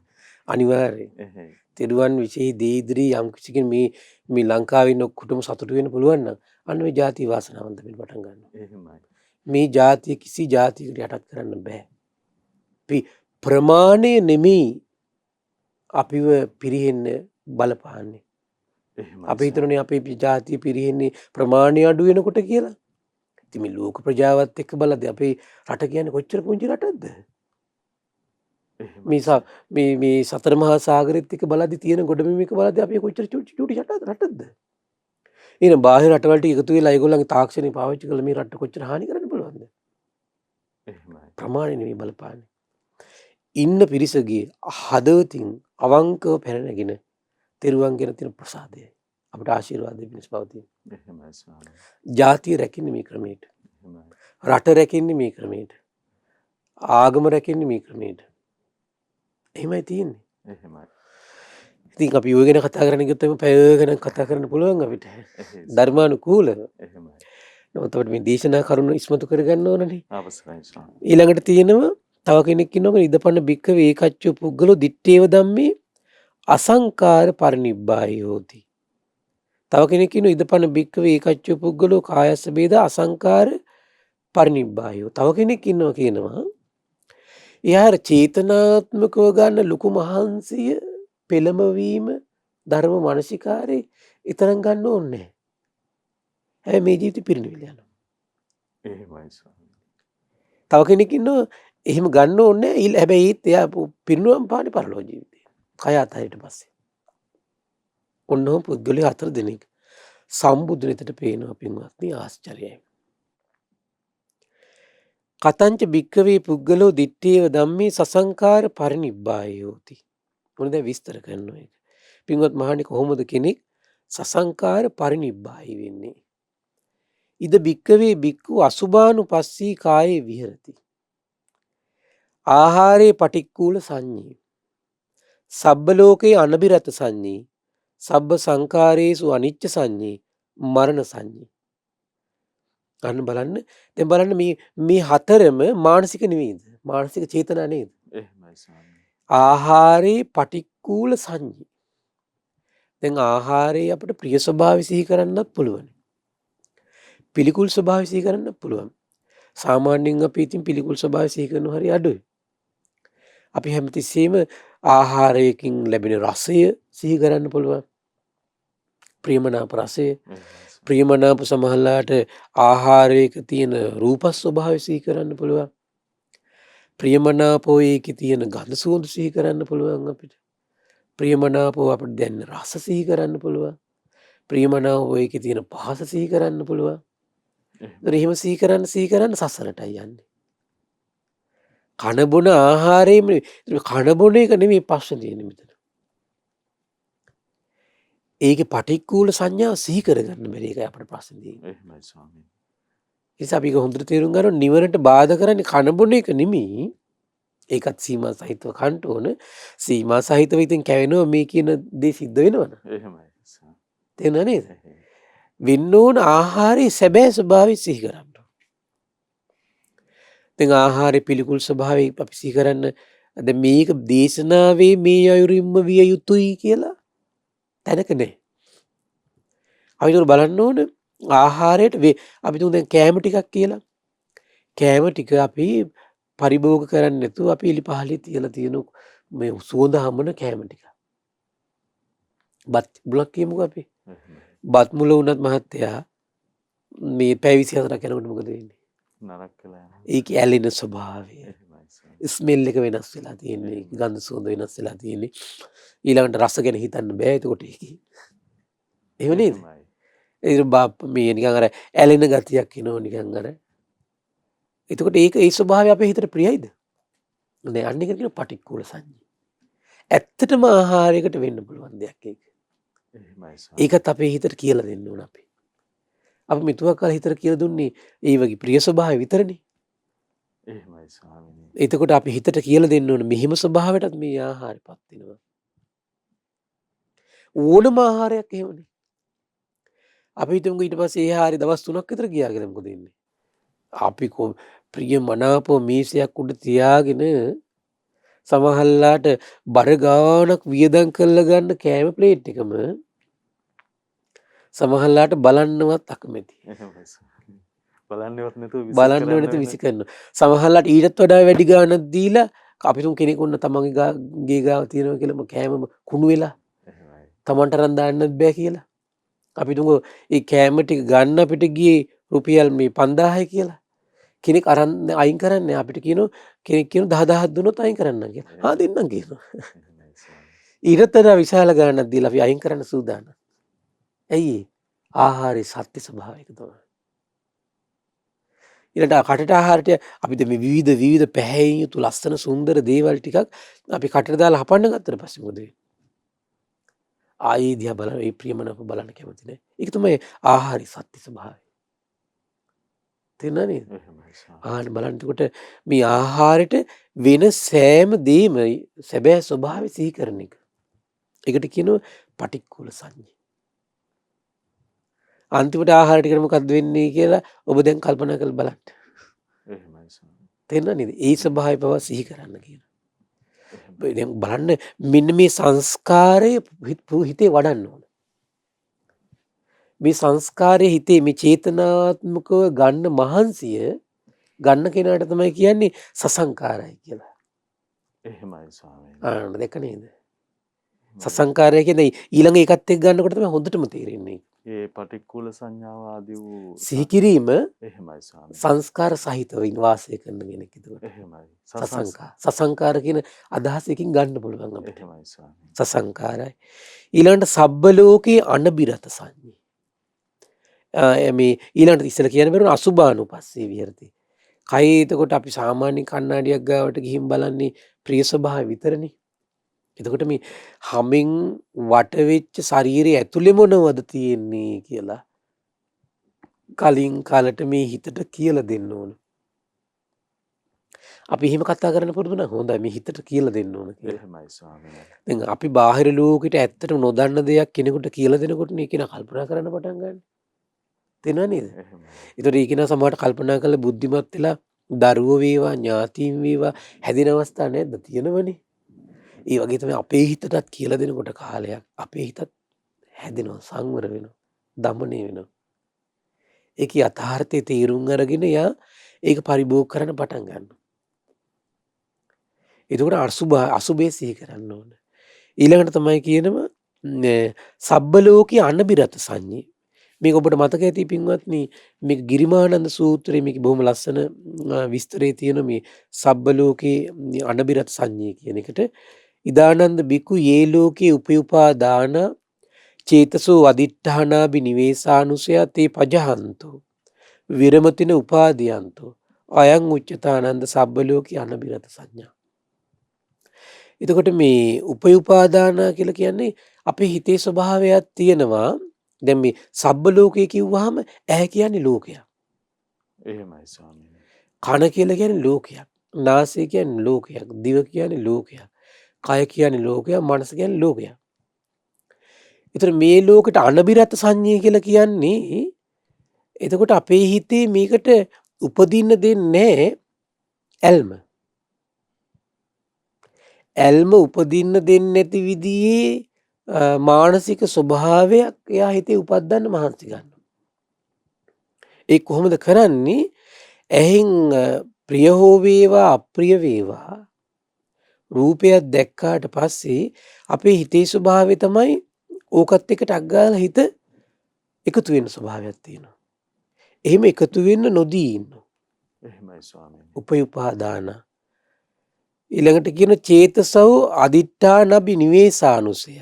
අනිවාර්යයෙන්. එහෙයි. තෙරුවන් විශේෂ දීද්‍රී යම් කිසි කෙනෙක් මේ ලංකාවේ ඉන්න ඔක්කොටම සතුටු වෙන්න පුළුවන් නම් අන්න මේ ජාතිය වාසනාවන්ත වෙන්න පටන් ගන්නවා. එහෙමයි. මේ ජාතිය කිසි ජාතියකට යටත් කරන්න බෑ. අපි ප්‍රමාණය නෙමෙයි අපිව පිරිහෙන්න බලපාන්නේ. එහෙමයි. අපි හිතනනේ අපේ ජාතිය පිරිහෙන්නේ ප්‍රමාණය අඩු වෙනකොට කියලා. ඉතින් මේ ලෝක ප්‍රජාවත් එක්ක බලද්දී අපේ රට කියන්නේ කොච්චර පුංචි රටක්ද? මේ සතර මහා සාගරෙත් එක්ක බලද්දී තියෙන ගොඩබිමක බලද්දී අපි කොච්චර චූටි රටක්ද? එහෙනම් බාහිර රටවලට එකතු වෙලා ඒගොල්ලන්ගේ තාක්ෂණය පාවිච්චි කරලා මේ රට කොච්චර හානි කරන්න පුළුවන්ද? එහෙමයි. ප්‍රමාණය නෙමෙයි බලපාන්නේ. ඉන්න පිරිසගේ හදවතින් අවංකව පැනනගෙන තෙරුවන් ගැන තියෙන ප්‍රසාදය අපට ආශිර්වාද දෙන්න පවතින. එහෙමයි ස්වාමීනි. ජාතිය රැකෙන්නේ මේ ක්‍රමයට. එහෙමයි. රට රැකෙන්නේ මේ ක්‍රමයට. ආගම රැකෙන්නේ මේ ක්‍රමයට. එහෙමයි තියෙන්නේ. එහෙමයි. ඉතින් අපි ඔය ගැන කතා කරන්න ගියොත් එimhe පැය ගණන් කතා කරන්න පුළුවන් අපිට. ධර්මානුකූලව. එහෙමයි. නමුත් අපිට මේ දේශනා කරුණු ඉස්මතු කරගන්න ඕනනේ. අවසරයි ස්වාමීනි. ඊළඟට තියෙනවා තව කෙනෙක් ඉන්නවා ඉදපන්න භික්කවේ ඒකච්චෝ පුද්ගලෝ දිත්තේව ධම්මේ අසංකාර පරිනිබ්බායි හෝති. තව කෙනෙක් ඉන්නවා ඉදපන්න භික්කවේ ඒකච්චෝ පුද්ගලෝ කායස්ස බේද අසංකාර පරිනිබ්බායෝ. තව කෙනෙක් ඉන්නවා කියනවා එයාර චේතනාත්මකව ගන්න ලොකු මහන්සිය පෙළඹවීම ධර්ම මානසිකාරේ ඊතරම් ගන්න ඕනේ නැහැ. හැබැයි මේ ජීවිතේ පිරිනිවිල යනවා. එහෙමයි ස්වාමීනි. තව කෙනෙක් ඉන්නවා එහෙම ගන්න ඕනේ නැහැ. හැබැයි ඒත් එයා පිරිනුවම් පානේ පරලෝක ජීවිතේ. කය අතහැරියට පස්සේ. ඔන්නෝම පුද්ගලයෝ 4 දෙනෙක් සම්බුදුනෙතට පේනවා පින්වත්නි ආශ්චර්යයි. කතංච භික්කවේ පුද්ගලෝ දිත්තේව ධම්මේ සසංකාර පරිනිබ්බාය හෝති. මොන දැන් විස්තර කරනවා ඒක. පින්වත් මහණේ කොහොමද කෙනෙක් සසංකාර පරිනිබ්බායි වෙන්නේ? ඉද භික්කවේ භික්ඛු අසුභානුපස්සී කායේ විහෙරති. ආහාරේ පටික්කුල සංඤී. සබ්බ ලෝකේ අනබිරත සංඤී. සබ්බ සංකාරේසු අනිච්ච සංඤී. මරණ සංඤී. අන්න බලන්න දැන් බලන්න මේ හතරම මානසික නෙවෙයිද? මානසික චේතනා නේද? එහෙමයි ස්වාමීනි. ආහාරේ පටික්කුල සංඤී. දැන් ආහාරයේ අපිට ප්‍රිය ස්වභාවය සිහි කරන්නත් පුළුවන්. පිළිකුල් ස්වභාවය සිහි කරන්නත් පුළුවන්. සාමාන්‍යයෙන් අපි ඉතින් පිළිකුල් ස්වභාවය සිහි කරනව හරි අඩුයි. අපි හැමතිස්සෙම ආහාරයකින් ලැබෙන රසය සිහි කරන්න පුළුවන්. ප්‍රියමනාප රසය, ප්‍රියමනාප සමහරලාට ආහාරයක තියෙන රූප ස්වභාවය සිහි කරන්න පුළුවන්. ප්‍රියමනාපෝ ඒකේ තියෙන ගඳ සුවඳ සිහි කරන්න පුළුවන් අපිට. ප්‍රියමනාපෝ අපිට දැනෙන රස සිහි කරන්න පුළුවන්. ප්‍රියමනාපෝ ඒකේ තියෙන පහස සිහි කරන්න පුළුවන්. එහෙම සිහි කරන්න සසරටයි යන්නේ. කන බොන ආහාරයෙම කන බොන එක නෙමෙයි ප්‍රශ්නේ තියෙන්නේ මෙතන. ඒකේ පටික්කුල සංඥා සිහි කරගන්න බැරි එකයි අපිට ප්‍රශ්නේ තියෙන්නේ. එහෙමයි ස්වාමීනි. ඒ නිසා අපි ඒක හොඳට තේරුම් ගන්න නිවනට බාධා කරන්නේ කන බොන එක නෙමෙයි ඒකත් සීමා සහිතව කන්න ඕන. සීමා සහිතව ඉතින් කැවෙනවා මේ කියන දේ සිද්ධ වෙනවනේ. එහෙමයි. තේරුණා නේද? වෙන්න ඕන ආහාරයේ සැබෑ ස්වභාවය සිහි කරන්න. දැන් ආහාරයේ පිළිකුල් ස්වභාවය අපි සිහි කරන්න දැන් මේක දේශනාවේ මේ අයුරින්ම විය යුතුයි කියලා තැනක නැහැ. අපි ඒක බලන්න ඕන ආහාරයට අපි තුන් දැන් කෑම ටිකක් කියලා. කෑම ටික අපි පරිභෝග කරන්නේ නැතුව අපි එලිපහලේ තියලා තියෙන මේ සුවඳ හමන කෑම ටික. බත් මුලක් කියමුකෝ අපි. බත් මුල වුණත් මහත්තයා මේ පැය 24ක් යනකොට මොකද වෙන්නේ? නරක වෙලා යනවා. ඒක ඇලෙන ස්වභාවය. ස්මෙල් එක වෙනස් වෙලා තියෙන්නේ. ගන්ධ සුවඳ වෙනස් වෙලා තියෙන්නේ. ඊළඟට රස ගැන හිතන්න බෑ එතකොට ඒකේ. එහෙම නේද? ඒ මේ නිකන් අර ඇලෙන ගතියක් එනවා නිකන් අර. එතකොට ඒක ඒ ස්වභාවය අපේ හිතට ප්‍රියයිද? නෑ අන්න එක කියන පටික්කුල සංඥා. ඇත්තටම ආහාරයකට වෙන්න පුළුවන් දෙයක් ඒක. ඒකත් අපේ හිතට කියලා දෙන්න ඕන අපි. අපි මෙතුවක් කාලේ හිතට කියලා දුන්නේ ඒ වගේ ප්‍රිය ස්වභාවය විතරනේ. එහෙමයි ස්වාමීනි. එතකොට අපි හිතට කියලා දෙන්න ඕන මෙහිම ස්වභාවයටත් මේ ආහාරයපත් වෙනවා. ඕනම ආහාරයක් එහෙමනේ. අපි හිතමු ඊට පස්සේ ඒ ආහාරය දවස් 3ක් විතර ගියා කියලා මොකද වෙන්නේ? අපි ප්‍රිය මනාපව මේසයක් උඩ තියාගෙන සමහරලාට බර ගානක් වියදම් කරලා ගන්න කෑම ප්ලේට් එකම සමහරලාට බලන්නවත් අකමැති. බලන්නවත් නැතුව විසි කරනවා. සමහරලාට ඊටත් වඩා වැඩි ගාණක් දීලා අපි තුන් කෙනෙක් වුණ තමන්ගේ ගේ ගාව තියෙනවා කියලාම කෑමම කුණු වෙලා තමන්ට අරන් දාන්නත් බෑ කියලා. අපි තුන් ඒ කෑම ටික ගන්න අපිට ගියේ රුපියල් මේ 5000යි කියලා. කෙනෙක් අරන් අයින් කරන්නේ අපිට කියනවා කෙනෙක් කියනවා 10000ක් දුන්නොත් අයින් කරන්නම් කියලා. ආ දෙන්නම් කියනවා. ඊටත් වඩා විශාල ගාණක් දීලා අපි අයින් කරන්න සූදානම්. ඇයි ආහාරයේ සත්‍ය ස්වභාවයක තමයි. ඊළඟට කටට ආහාරයට අපි මේ විවිධ පැහැයෙන් යුතු ලස්සන සුන්දර දේවල් ටිකක් අපි කටට දාලා හපන්න ගත්තට පස්සේ මොකද වෙන්නේ? ආයේ දිහා බලන ඒ ප්‍රියමනාප බලන්න කැමති නෑ. ඒක තමයි ආහාරයේ සත්‍ය ස්වභාවය. තේරුණා නේද? ආහාර බලනකොට මේ ආහාරයට වෙන සෑම දෙයක්ම සැබෑ ස්වභාවය සිහි කරන එක. ඒකට කියනවා පටික්කුල සංඥා. අන්තිමට ආහාර ටිකට මොකද්ද වෙන්නේ කියලා ඔබ දැන් කල්පනා කරලා බලන්න. එහෙමයි ස්වාමී. තේරුණා නේද? ඒ ස්වභාවය බව සිහි කරන්න කියන. දැන් බලන්න මෙන්න මේ සංස්කාරය හිතේ වඩන්න ඕන. මේ සංස්කාරයේ හිතේ මේ චේතනාත්මකව ගන්න මහන්සිය ගන්න කෙනාට තමයි කියන්නේ සසංකාරයි කියලා. එහෙමයි ස්වාමීනි. ආ දෙක නේද? සසංකාරය කියන්නේ ඊළඟ එකත් එක්ක ගන්නකොට තමයි හොඳටම තේරෙන්නේ. ඒ පටික්කුල සංඥාව ආදී වූ සිහි කිරීම එහෙමයි ස්වාමීනි. සංස්කාර සහිතව වාසය කරන කෙනෙක් එතකොට. එහෙමයි. සසංකාර කියන අදහසකින් ගන්න පුළුවන් අපිට. එහෙමයි ස්වාමීනි. සසංකාරයි. ඊළඟට සබ්බ ලෝකේ අනබිරත සංඥා. මේ ඊළඟට ඉස්සෙල්ලා කියන බැරුණ අසුභානුපස්සේ විහෙරති. කයි එතකොට අපි සාමාන්‍ය කණ්ණාඩියක් ගාවට ගිහින් බලන්නේ ප්‍රිය ස්වභාවය විතරනේ. එතකොට මේ හැමින් වට වෙච්ච ශරීරයේ ඇතුලේ මොනවද තියෙන්නේ කියලා කලින් කාලට මේ හිතට කියලා දෙන්න ඕන. අපි එහෙම කතා කරන්න පුරුදු නම් හොඳයි මේ හිතට කියලා දෙන්න ඕන කියලා. එහෙමයි ස්වාමීනි. දැන් අපි බාහිර ලෝකෙට ඇත්තට නොදන්න දෙයක් කෙනෙකුට කියලා දෙනකොට නේ කෙනා කල්පනා කරන්න පටන් ගන්න. තේරෙනව නේද? ඒතකොට ඒ කෙනා සමහරට කල්පනා කරලා බුද්ධිමත් වෙලා දරුවෝ වේවා ඥාතීන් වේවා හැදෙන අවස්ථා නැද්ද? තියෙනවනේ. ඒ වගේ තමයි අපේ හිතටත් කියලා දෙනකොට කාලයක් අපේ හිතත් හැදෙනවා සංවර වෙනවා දමනය වෙනවා. ඒකේ යථාර්ථයේ තේරුම් අරගෙන යා ඒක පරිභෝග කරන්න පටන් ගන්නවා. එතකොට අසුභය සිහි කරන්න ඕන. ඊළඟට තමයි කියනම සබ්බ ලෝකේ අනබිරත සංඥේ. මේක ඔබට මතක ඇති පින්වත්නි මේක ගිරිමානන්ද සූත්‍රයේ මේක බොහොම ලස්සන විස්තරේ තියෙන මේ සබ්බ ලෝකේ අනබිරත සංඥේ කියන එකට ඉදානන්ද බිකු යේ ලෝකේ උපයුපාදාන චේතසෝ අදිඨානාබි නිවේසානුසය තේ පජහන්තෝ විරමතින උපාදීයන්තෝ අයං උච්චතානන්ද සබ්බ ලෝකේ අනබිරත සංඥා. එතකොට මේ උපයුපාදාන කියලා කියන්නේ අපේ හිතේ ස්වභාවයක් තියෙනවා. දැන් මේ සබ්බ ලෝකේ කිව්වහම ඇහැ කියන්නේ ලෝකයක්. එහෙමයි ස්වාමීනි. කන කියලා කියන්නේ ලෝකයක්. නාසය කියන්නේ ලෝකයක්, දිව කියන්නේ ලෝකයක්, කය කියන්නේ ලෝකයක්, මනස කියන්නේ ලෝකයක්. ඒතර මේ ලෝකෙට අනබිරත සංඤ්ඤය කියලා කියන්නේ එතකොට අපේ හිතේ මේකට උපදින්න දෙන්නේ ඇල්ම. ඇල්ම උපදින්න දෙන්නේ නැති විදිහේ මානසික ස්වභාවයක් එයා හිතේ උපදින්න මහන්සි ගන්නවා. ඒ කොහොමද කරන්නේ? ඇහෙන් ප්‍රිය හෝ වේවා අප්‍රිය වේවා රූපයක් දැක්කාට පස්සේ අපේ හිතේ ස්වභාවය තමයි ඕකත් එක්ක ටක් ගාලා හිත එකතු වෙන ස්වභාවයක් තියෙනවා. එහෙම එකතු වෙන්න නොදී ඉන්නවා. එහෙමයි ස්වාමීනි. උපයුපාදාන. ඊළඟට කියන චේතසෝ අදිඨානබි නිවේසානුසය.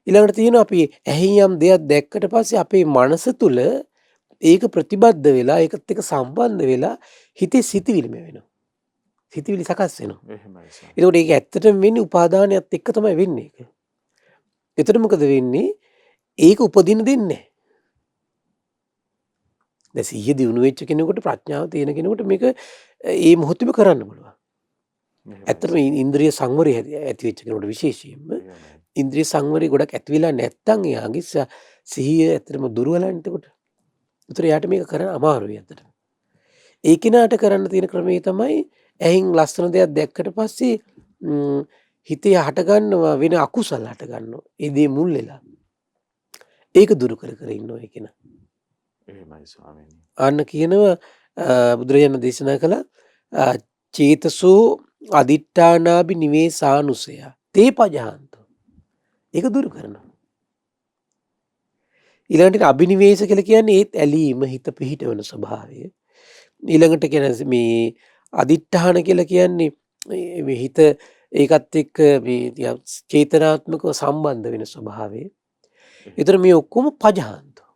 ඊළඟට තියෙනවා අපි ඇහෙන් යම් දෙයක් දැක්කට පස්සේ අපේ මනස තුල ඒක ප්‍රතිබද්ධ වෙලා ඒකත් එක්ක සම්බන්ධ වෙලා හිතේ සිතිවිලිම වෙනවා. සිතිවිලි සකස් වෙනවා. එහෙමයි ස්වාමීනි. ඒකට ඒක ඇත්තටම වෙන්නේ උපාදානයත් එක්ක තමයි වෙන්නේ ඒක. එතකොට මොකද වෙන්නේ? ඒක උපදින්න දෙන්නේ නැහැ. දැන් සිහිය දිනු වෙච්ච කෙනෙකුට ප්‍රඥාව තියෙන කෙනෙකුට මේක ඒ මොහොතේම කරන්න පුළුවන්. ඇත්තටම ඉන්ද්‍රිය සංවරය ඇති වෙච්ච කෙනෙකුට විශේෂයෙන්ම ඉන්ද්‍රිය සංවරය ගොඩක් ඇති වෙලා නැත්තම් එයාගේ සිහිය ඇත්තටම දුර්වලයි එතකොට. ඒතර එයාට මේක කරන්න අමාරුයි ඇත්තටම. ඒ කෙනාට කරන්න තියෙන ක්‍රමය තමයි ඇහෙන් ලස්සන දෙයක් දැක්කට පස්සේ හිතේ හට ගන්නවා වෙන අකුසල හට ගන්නවා. ඒ දේ මුල් වෙලා. ඒක දුරු කර කර ඉන්නවා ඒ කෙනා. එහෙමයි ස්වාමීනි. අන්න කියනවා බුදුරජාණන් දේශනා කළ චේතසෝ අදිඨානාබි නිවේසානුසය තේ පජහන්තෝ. ඒක දුරු කරනවා. ඊළඟට අබිනිවේෂ කියලා කියන්නේ ඒත් ඇලීම හිත පිහිටවන ස්වභාවය. ඊළඟට කියන මේ අදිඨාන කියලා කියන්නේ මේ හිත ඒකත් එක්ක මේ චේතනාත්මකව සම්බන්ධ වෙන ස්වභාවය. ඒතර මේ ඔක්කොම පජහන්තෝ.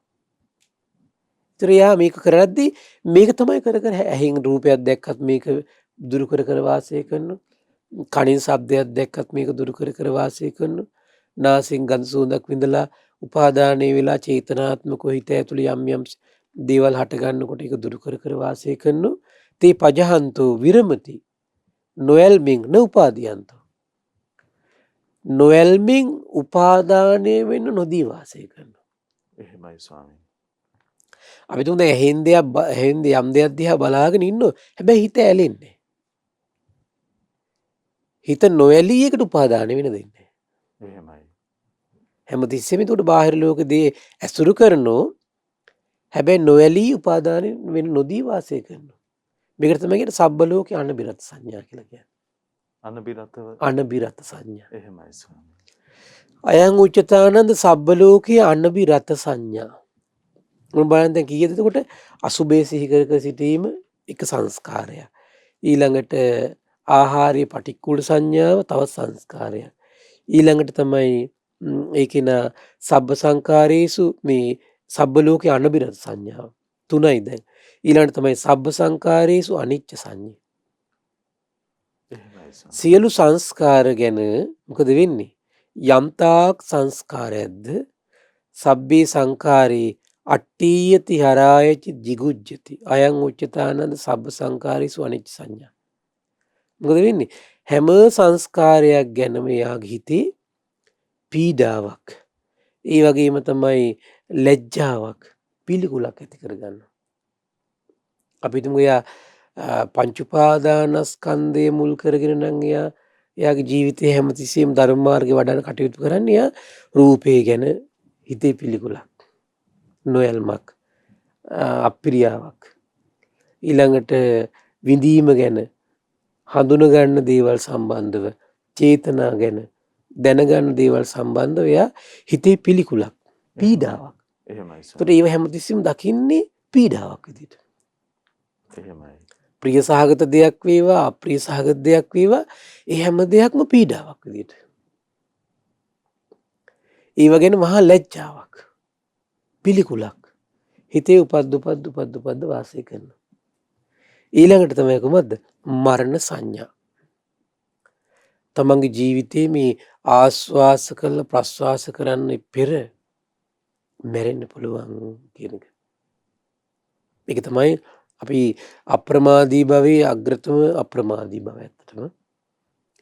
ඒතර යා මේක කරද්දී මේක තමයි කර කර ඇහෙන් රූපයක් දැක්කත් මේක දුරු කර කර වාසය කරනවා. කනින් ශබ්දයක් දැක්කත් මේක දුරු කර කර වාසය කරනවා. නාසයෙන් ගඳ සුවඳක් විඳලා උපාදානයේ වෙලා චේතනාත්මකව හිත ඇතුළේ යම් යම් දේවල් හට ගන්නකොට ඒක දුරු කර කර වාසය කරනවා. තේ පජහන්තෝ විරමති නොයල්මින් න උපාදීයන්තෝ. නොයල්මින් උපාදානය වෙන්න නොදී වාසය කරනවා. එහෙමයි ස්වාමීනි. අපි තුන් දැන් ඇහෙන් යම් දෙයක් දිහා බලාගෙන ඉන්නෝ. හැබැයි හිත ඇලෙන්නේ. හිත නොඇලී එකට උපාදාන වෙන දෙන්නේ. එහෙමයි. හැමතිස්සෙම උඩ බාහිර ලෝකදී ඇසුරු කරනෝ. හැබැයි නොඇලී උපාදාන වෙන නොදී වාසය කරනවා. මේකට තමයි කියන්නේ සබ්බ ලෝකේ අනබිරත සංඥා කියලා කියන්නේ. අනබිරතව අනබිරත සංඥා. එහෙමයි ස්වාමීනි. අයං උච්චතානන්ද සබ්බ ලෝකේ අනබිරත සංඥා. මොන බලන්න දැන් කීයද එතකොට අසුබේ සිහි කර කර සිටීම එක සංස්කාරයක්. ඊළඟට ආහාරයේ පටික්කුල සංඥාව තව සංස්කාරයක්. ඊළඟට තමයි ඒකේන සබ්බ සංකාරේසු මේ සබ්බ ලෝකේ අනබිරත සංඥාව. තුනයි දැන්. ඊළඟට තමයි සබ්බ සංකාරේසු අනිච්ච සංඥා. එහෙමයි ස්වාමීනි. සියලු සංස්කාර ගැන මොකද වෙන්නේ? යම්තාක් සංස්කාරයක්ද සබ්බේ සංකාරේ අට්ඨීයති හරායති jigucchati අයං උච්චතානන්ද සබ්බ සංකාරේසු අනිච්ච සංඥා. මොකද වෙන්නේ? හැම සංස්කාරයක් ගැනම යාගේ හිතේ පීඩාවක් ඒ වගේම තමයි ලැජ්ජාවක් පිළිකුලක් ඇති කරගන්නවා. අපි හිතමු එයා පංච උපාදානස්කන්ධය මුල් කරගෙන නම් එයාගේ ජීවිතේ හැමතිස්සෙම ධර්ම මාර්ගේ වඩන කටයුතු කරන්නේ එයා රූපේ ගැන හිතේ පිළිකුලක් නොයල්මක් අප්‍රියාවක් ඊළඟට විඳීම ගැන හඳුන ගන්න දේවල් සම්බන්ධව චේතනා ගැන දැනගන්න දේවල් සම්බන්ධව එයා හිතේ පිළිකුලක් පීඩාවක්. එහෙමයි ඒකට ස්වාමීනි. ඒව හැමතිස්සෙම දකින්නේ පීඩාවක් විදිහට. එහෙමයි. ප්‍රිය සහගත දෙයක් වේවා අප්‍රිය සහගත දෙයක් වේවා ඒ හැම දෙයක්ම පීඩාවක් විදිහට. ඒ වගේම මහා ලැජ්ජාවක් පිළිකුලක් හිතේ උපද්ද වාසය කරනවා. ඊළඟට තමයි කොහොමද? මරණ සංඥා. තමන්ගේ ජීවිතේ මේ ආස්වාස කරලා ප්‍රස්වාස කරන්න පෙර මැරෙන්න පුළුවන් කියන එක. මේක තමයි අපි අප්‍රමාදී භවයේ අග්‍රතම අප්‍රමාදී භව ඇත්තටම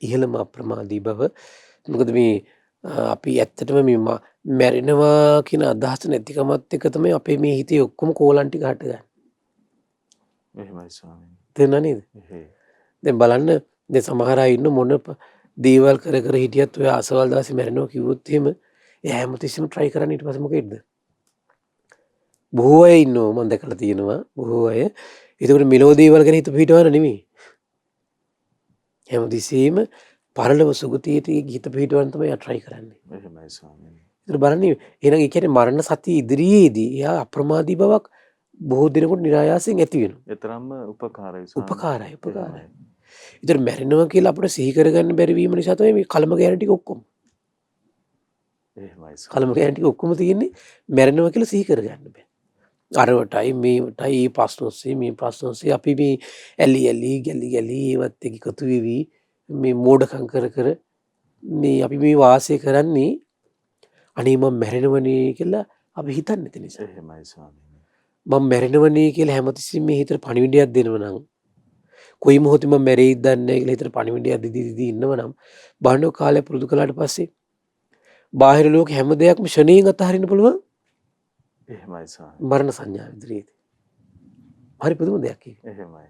ඉහළම අප්‍රමාදී භව. මොකද මේ අපි ඇත්තටම මේ මැරෙනවා කියන අදහස නැතිකමත් එක තමයි අපේ මේ හිතේ ඔක්කොම කෝලම් ටික හටගන්නේ. එහෙමයි ස්වාමීනි. තේරුණා නේද? එහෙයි. දැන් බලන්න දැන් සමහර අය ඉන්න මොන දේවල් කර කර හිටියත් ඔය අසවල් දවසේ මැරෙනවා කිව්වොත් එහෙම එයා හැමතිස්සෙම try කරන්නේ ඊට පස්සේ මොකෙද්ද? බොහෝ අය ඉන්නවා මම දැකලා තියෙනවා බොහෝ අය. ඒකට මෙලෝ දේවල් ගැන හිත පිටවන නෙමෙයි. හැමතිස්සෙම පරලොව සුගතියට හිත පිටවන්න තමයි එයා try කරන්නේ. එහෙමයි ස්වාමීනි. ඒතර බලන්න එහෙනම් ඒ කියන්නේ මරණ සතිය ඉදිරියේදී එයා අප්‍රමාදී බවක් බොහෝ දිනකට નિરાයාසයෙන් ඇති වෙනවා. ඒතරම්ම උපකාරයි උපකාරයි. ඒතර මැරෙනවා කියලා අපිට සිහි කරගන්න බැරි වීම නිසා තමයි මේ කලම ගෑන ටික ඔක්කොම. එහෙමයි ස්වාමීනි. කලම ගෑන ටික ඔක්කොම තියෙන්නේ මැරෙනවා කියලා සිහි කරගන්න බෑ. අරවටයි මේවටයි මේ ප්‍රශ්න ඔස්සේ අපි මේ ඇලි ගැලි ඒවත් එක්ක එකතු වෙවි මේ මෝඩකම් කර මේ අපි මේ වාසය කරන්නේ අනේ මම මැරෙනවනේ කියලා අපි හිතන්නේ නැති නිසා. එහෙමයි ස්වාමීනි. මම මැරෙනවනේ කියලා හැමතිස්සෙම මේ හිතට පණිවිඩයක් දෙනව නම් කොයි මොහොතේ මම මැරෙයිද දන්නේ නැහැ කියලා හිතට පණිවිඩයක් දීදී ඉන්නව නම් බාහන කාලය පුරුදු කළාට පස්සේ බාහිර ලෝක හැම දෙයක්ම ෂණයෙන් අතහරින්න පුළුවන්. එහෙමයි ස්වාමීනි. මරණ සංඥා ඉදිරියේදී. හරි පුදුම දෙයක් ඒක. එහෙමයි.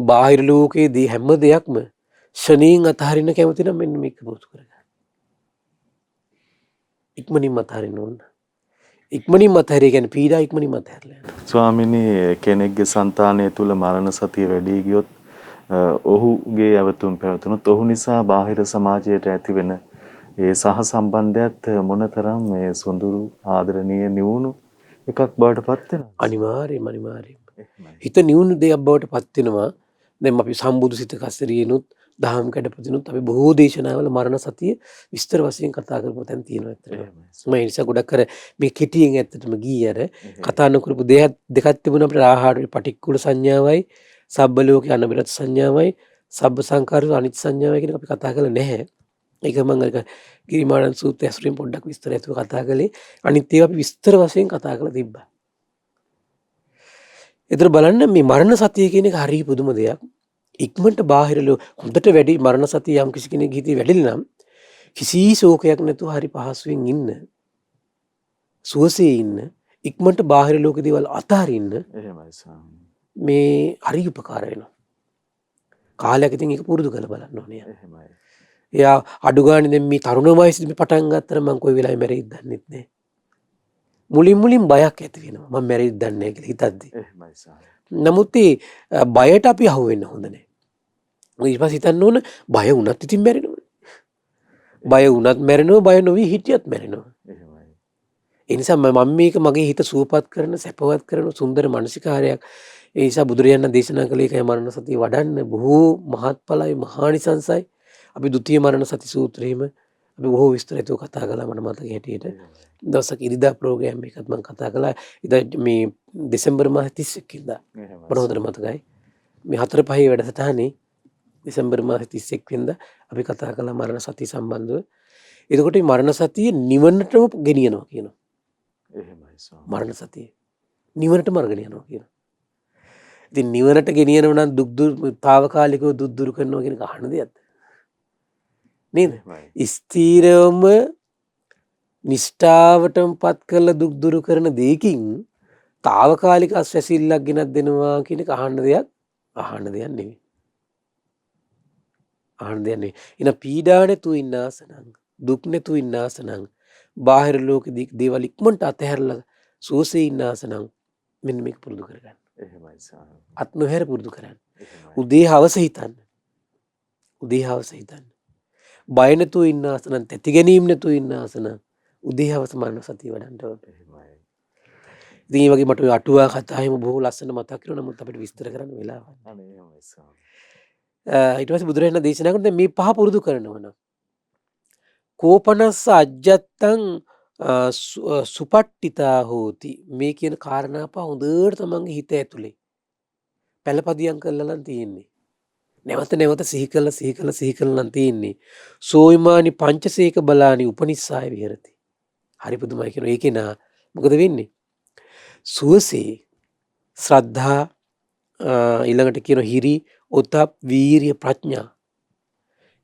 බාහිර ලෝකයේදී හැම දෙයක්ම ෂණයෙන් අතහරින්න කැමති නම් මෙන්න මේක පුරුදු කරගන්න. ඉක්මනින්ම අතහරින්න ඕන. ඉක්මනින්ම අතහැරිය කියන්නේ පීඩා ඉක්මනින්ම අතහැරලා යනවා. ස්වාමීනි කෙනෙක්ගේ సంతානය තුල මරණ සතිය වැඩි ගියොත් ඔහුගේ අවතුම් පැවතුනොත් ඔහු නිසා බාහිර සමාජයට ඇතිවෙන ඒ සහ සම්බන්ධයත් මොනතරම් මේ සොඳුරු ආදරණීය නිවුණු එකක් බවට පත් වෙනවා. අනිවාර්යයෙන්ම. එහෙමයි. හිත නිවුණු දෙයක් බවට පත් වෙනවා. දැන් අපි සම්බුදු සිත කස්සරියනොත් දහම් කැඩපතිනුත් අපි බොහෝ දේශනාවල මරණ සතිය විස්තර වශයෙන් කතා කරපු තැන් තියෙනවා ඇත්තටම. මම ඒ නිසා ගොඩක් කර මේ කෙටියෙන් ඇත්තටම ගියේ අර කතා නොකරපු දෙකක් තිබුණා අපිට ආහාරයේ පටික්කුල සංඥාවයි සබ්බ ලෝකේ අනබිරත සංඥාවයි සබ්බ සංකාරය අනිත්‍ය සංඥාවයි කියන අපි කතා කරලා නැහැ. ඒක මම අර ගිරිමානන් සූත්‍රය ඇසුරින් පොඩ්ඩක් විස්තර ඇතුව කතා කළේ. අනිත් ඒවා අපි විස්තර වශයෙන් කතා කරලා තිබ්බා. ඒතර බලන්න මේ මරණ සතිය කියන එක හරිය පුදුම දෙයක්. ඉක්මනට බාහිර හොඳට වැඩි මරණ සතිය යම් කිසි කෙනෙක් හිතේ වැඩිලා නම් කිසි ශෝකයක් නැතුව හරි පහසුවෙන් ඉන්න සුවසේ ඉන්න ඉක්මනට බාහිර ලෝක දේවල් අතහරින්න එහෙමයි ස්වාමීනි. මේ හරි උපකාර වෙනවා. කාලයක් ඉතින් ඒක පුරුදු කරලා බලන්න ඕනේ. එහෙමයි. එයා අඩු ගානේ දැන් මේ තරුණ වයසේදී පටන් ගත්තම මම කොයි වෙලාවෙ මැරෙයිද දන්නෙත් නැහැ. මුලින් බයක් ඇති වෙනවා. මම මැරෙයිද දන්නේ නැහැ කියලා හිතද්දි. එහෙමයි ස්වාමීනි. නමුත් ඒ බයට අපි අහු වෙන්න හොඳ නැහැ. ඊට පස්සේ හිතන්න ඕන බය වුණත් ඉතින් මැරෙනවා. බය වුණත් මැරෙනවා, බය නොවි හිටියත් මැරෙනවා. එහෙමයි. ඒ නිසා මම මේක මගේ හිත සුවපත් කරන, සැපවත් කරන සුන්දර මානසිකාරයක්. ඒ නිසා බුදුරජාණන් දේශනා කළේ ඒකයි මරණ සතිය වඩන්න බොහෝ මහත්ඵලයි, මහානිසංසයි. අපි ဒုတိ මරණ සති සූත්‍රයේම අපි බොහෝ විස්තරයතු කතා කළා මට මතක හැටියට. දවසක් ඉරිදා ප්‍රෝග්‍රෑම් එකත් මම කතා කළා. ඉතින් මේ දෙසැම්බර් මාස 31 වෙනිදා. මට හොඳට මතකයි. මේ 4-5 වැඩසටහනේ දෙසැම්බර් මාස 31 වෙනිදා අපි කතා කළා මරණ සතිය සම්බන්ධව. එතකොට මේ මරණ සතිය නිවනටම ගෙනියනවා කියනවා. එහෙමයි ස්වාමීනි. මරණ සතිය නිවනටම අරගෙන යනවා කියනවා. ඉතින් නිවනට ගෙනියනවා නම් తాවකාලිකව දුක් දුරු කරනවා කියන කහන දෙයක්ද? නේද? ස්ථීරවම නිෂ්ඨාවටම පත් කරලා දුක් දුරු කරන දෙයකින් తాවකාලික අස්වැසිල්ලක් ගෙනත් දෙනවා කියන එක අහන්න දෙයක් නෙවෙයි. එන පීඩා නැතුව ඉන්න ආසනං දුක් නැතුව ඉන්න ආසනං බාහිර ලෝකෙ දේවල් ඉක්මනට අතහැරලා සෝසේ ඉන්න ආසනං මෙන්න මේක පුරුදු කරගන්න. එහෙමයි ස්වාමීනි. අත් නොහැර පුරුදු කරන්න. උදේ හවස හිතන්න. බය නැතුව ඉන්න ආසනං තැති ගැනීම නැතුව ඉන්න ආසනං උදේ හවස මරණ සතිය වඩන්න ඕනේ. එහෙමයි. ඉතින් මේ වගේ මට ඔය අටුවා කතාවෙම බොහෝ ලස්සන මතක් වෙනවා. නමුත් අපිට විස්තර කරන්න වෙලාවක් නැහැ. අනේ එහෙමයි ස්වාමීනි. ඊට පස්සේ බුදුරජාණන් දේශනා කරන මේ පහ පුරුදු කරනවා නම් කෝපනස්ස අජ්ජත්තං සුපට්ඨිතා හෝති. මේ කියන කාරණා පහ හොඳට තමන්ගේ හිත ඇතුලේ පළපදියම් කරලා නම් තියෙන්නේ. නැවත සිහි කළා නම් තියෙන්නේ. සෝයිමානි පංචසේක බලානි උපනිස්සාය විහෙරති. හරි පුදුමයි කියනවා. ඒකේ නා මොකද වෙන්නේ? සුවසේ ශ්‍රද්ධා, ඊළඟට කියන හිරි ඔතප් වීරිය ප්‍රඥා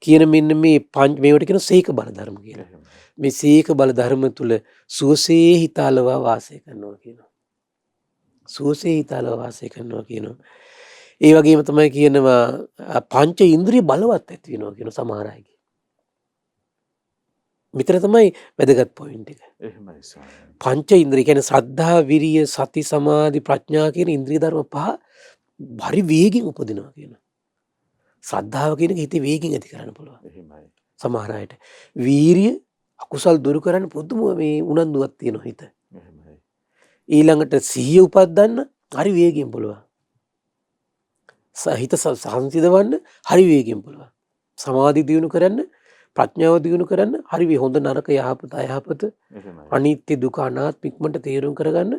කියන මෙන්න මේ මේවට කියන සීක බල ධර්ම කියලා. මේ සීක බල ධර්ම තුල සුවසේ හිතාලවා වාසය කරනවා කියනවා. සුවසේ හිතාලවා වාසය කරනවා කියනවා. ඒ වගේම තමයි කියනවා පංච ඉන්ද්‍රිය බලවත් ඇති වෙනවා කියන සමහර අයගේ. මෙතන තමයි වැදගත් පොයින්ට් එක. එහෙමයි ස්වාමීනි. පංච ඉන්ද්‍රිය කියන්නේ සද්ධා, විරිය, සති, සමාධි, ප්‍රඥා කියන ඉන්ද්‍රිය ධර්ම පහ හරි වේගින් උපදිනවා කියනවා. ශ්‍රද්ධාව කියන එක හිතේ වේගින් ඇති කරන්න පුළුවන්. එහෙමයි. සමහර අයට. වීරිය අකුසල් දුරු කරන්න පුදුම මේ උනන්දුවක් තියෙනවා හිත. එහෙමයි. ඊළඟට සිහිය උපද්දන්න හරි වේගින් පුළුවන්. හිත සංසිඳවන්න හරි වේගින් පුළුවන්. සමාධි දියුණු කරන්න, ප්‍රඥාව දියුණු කරන්න හරි හොඳ නරක යහපත අයහපත එහෙමයි. අනිත්‍ය දුක අනාත්ම ඉක්මනට තේරුම් කරගන්න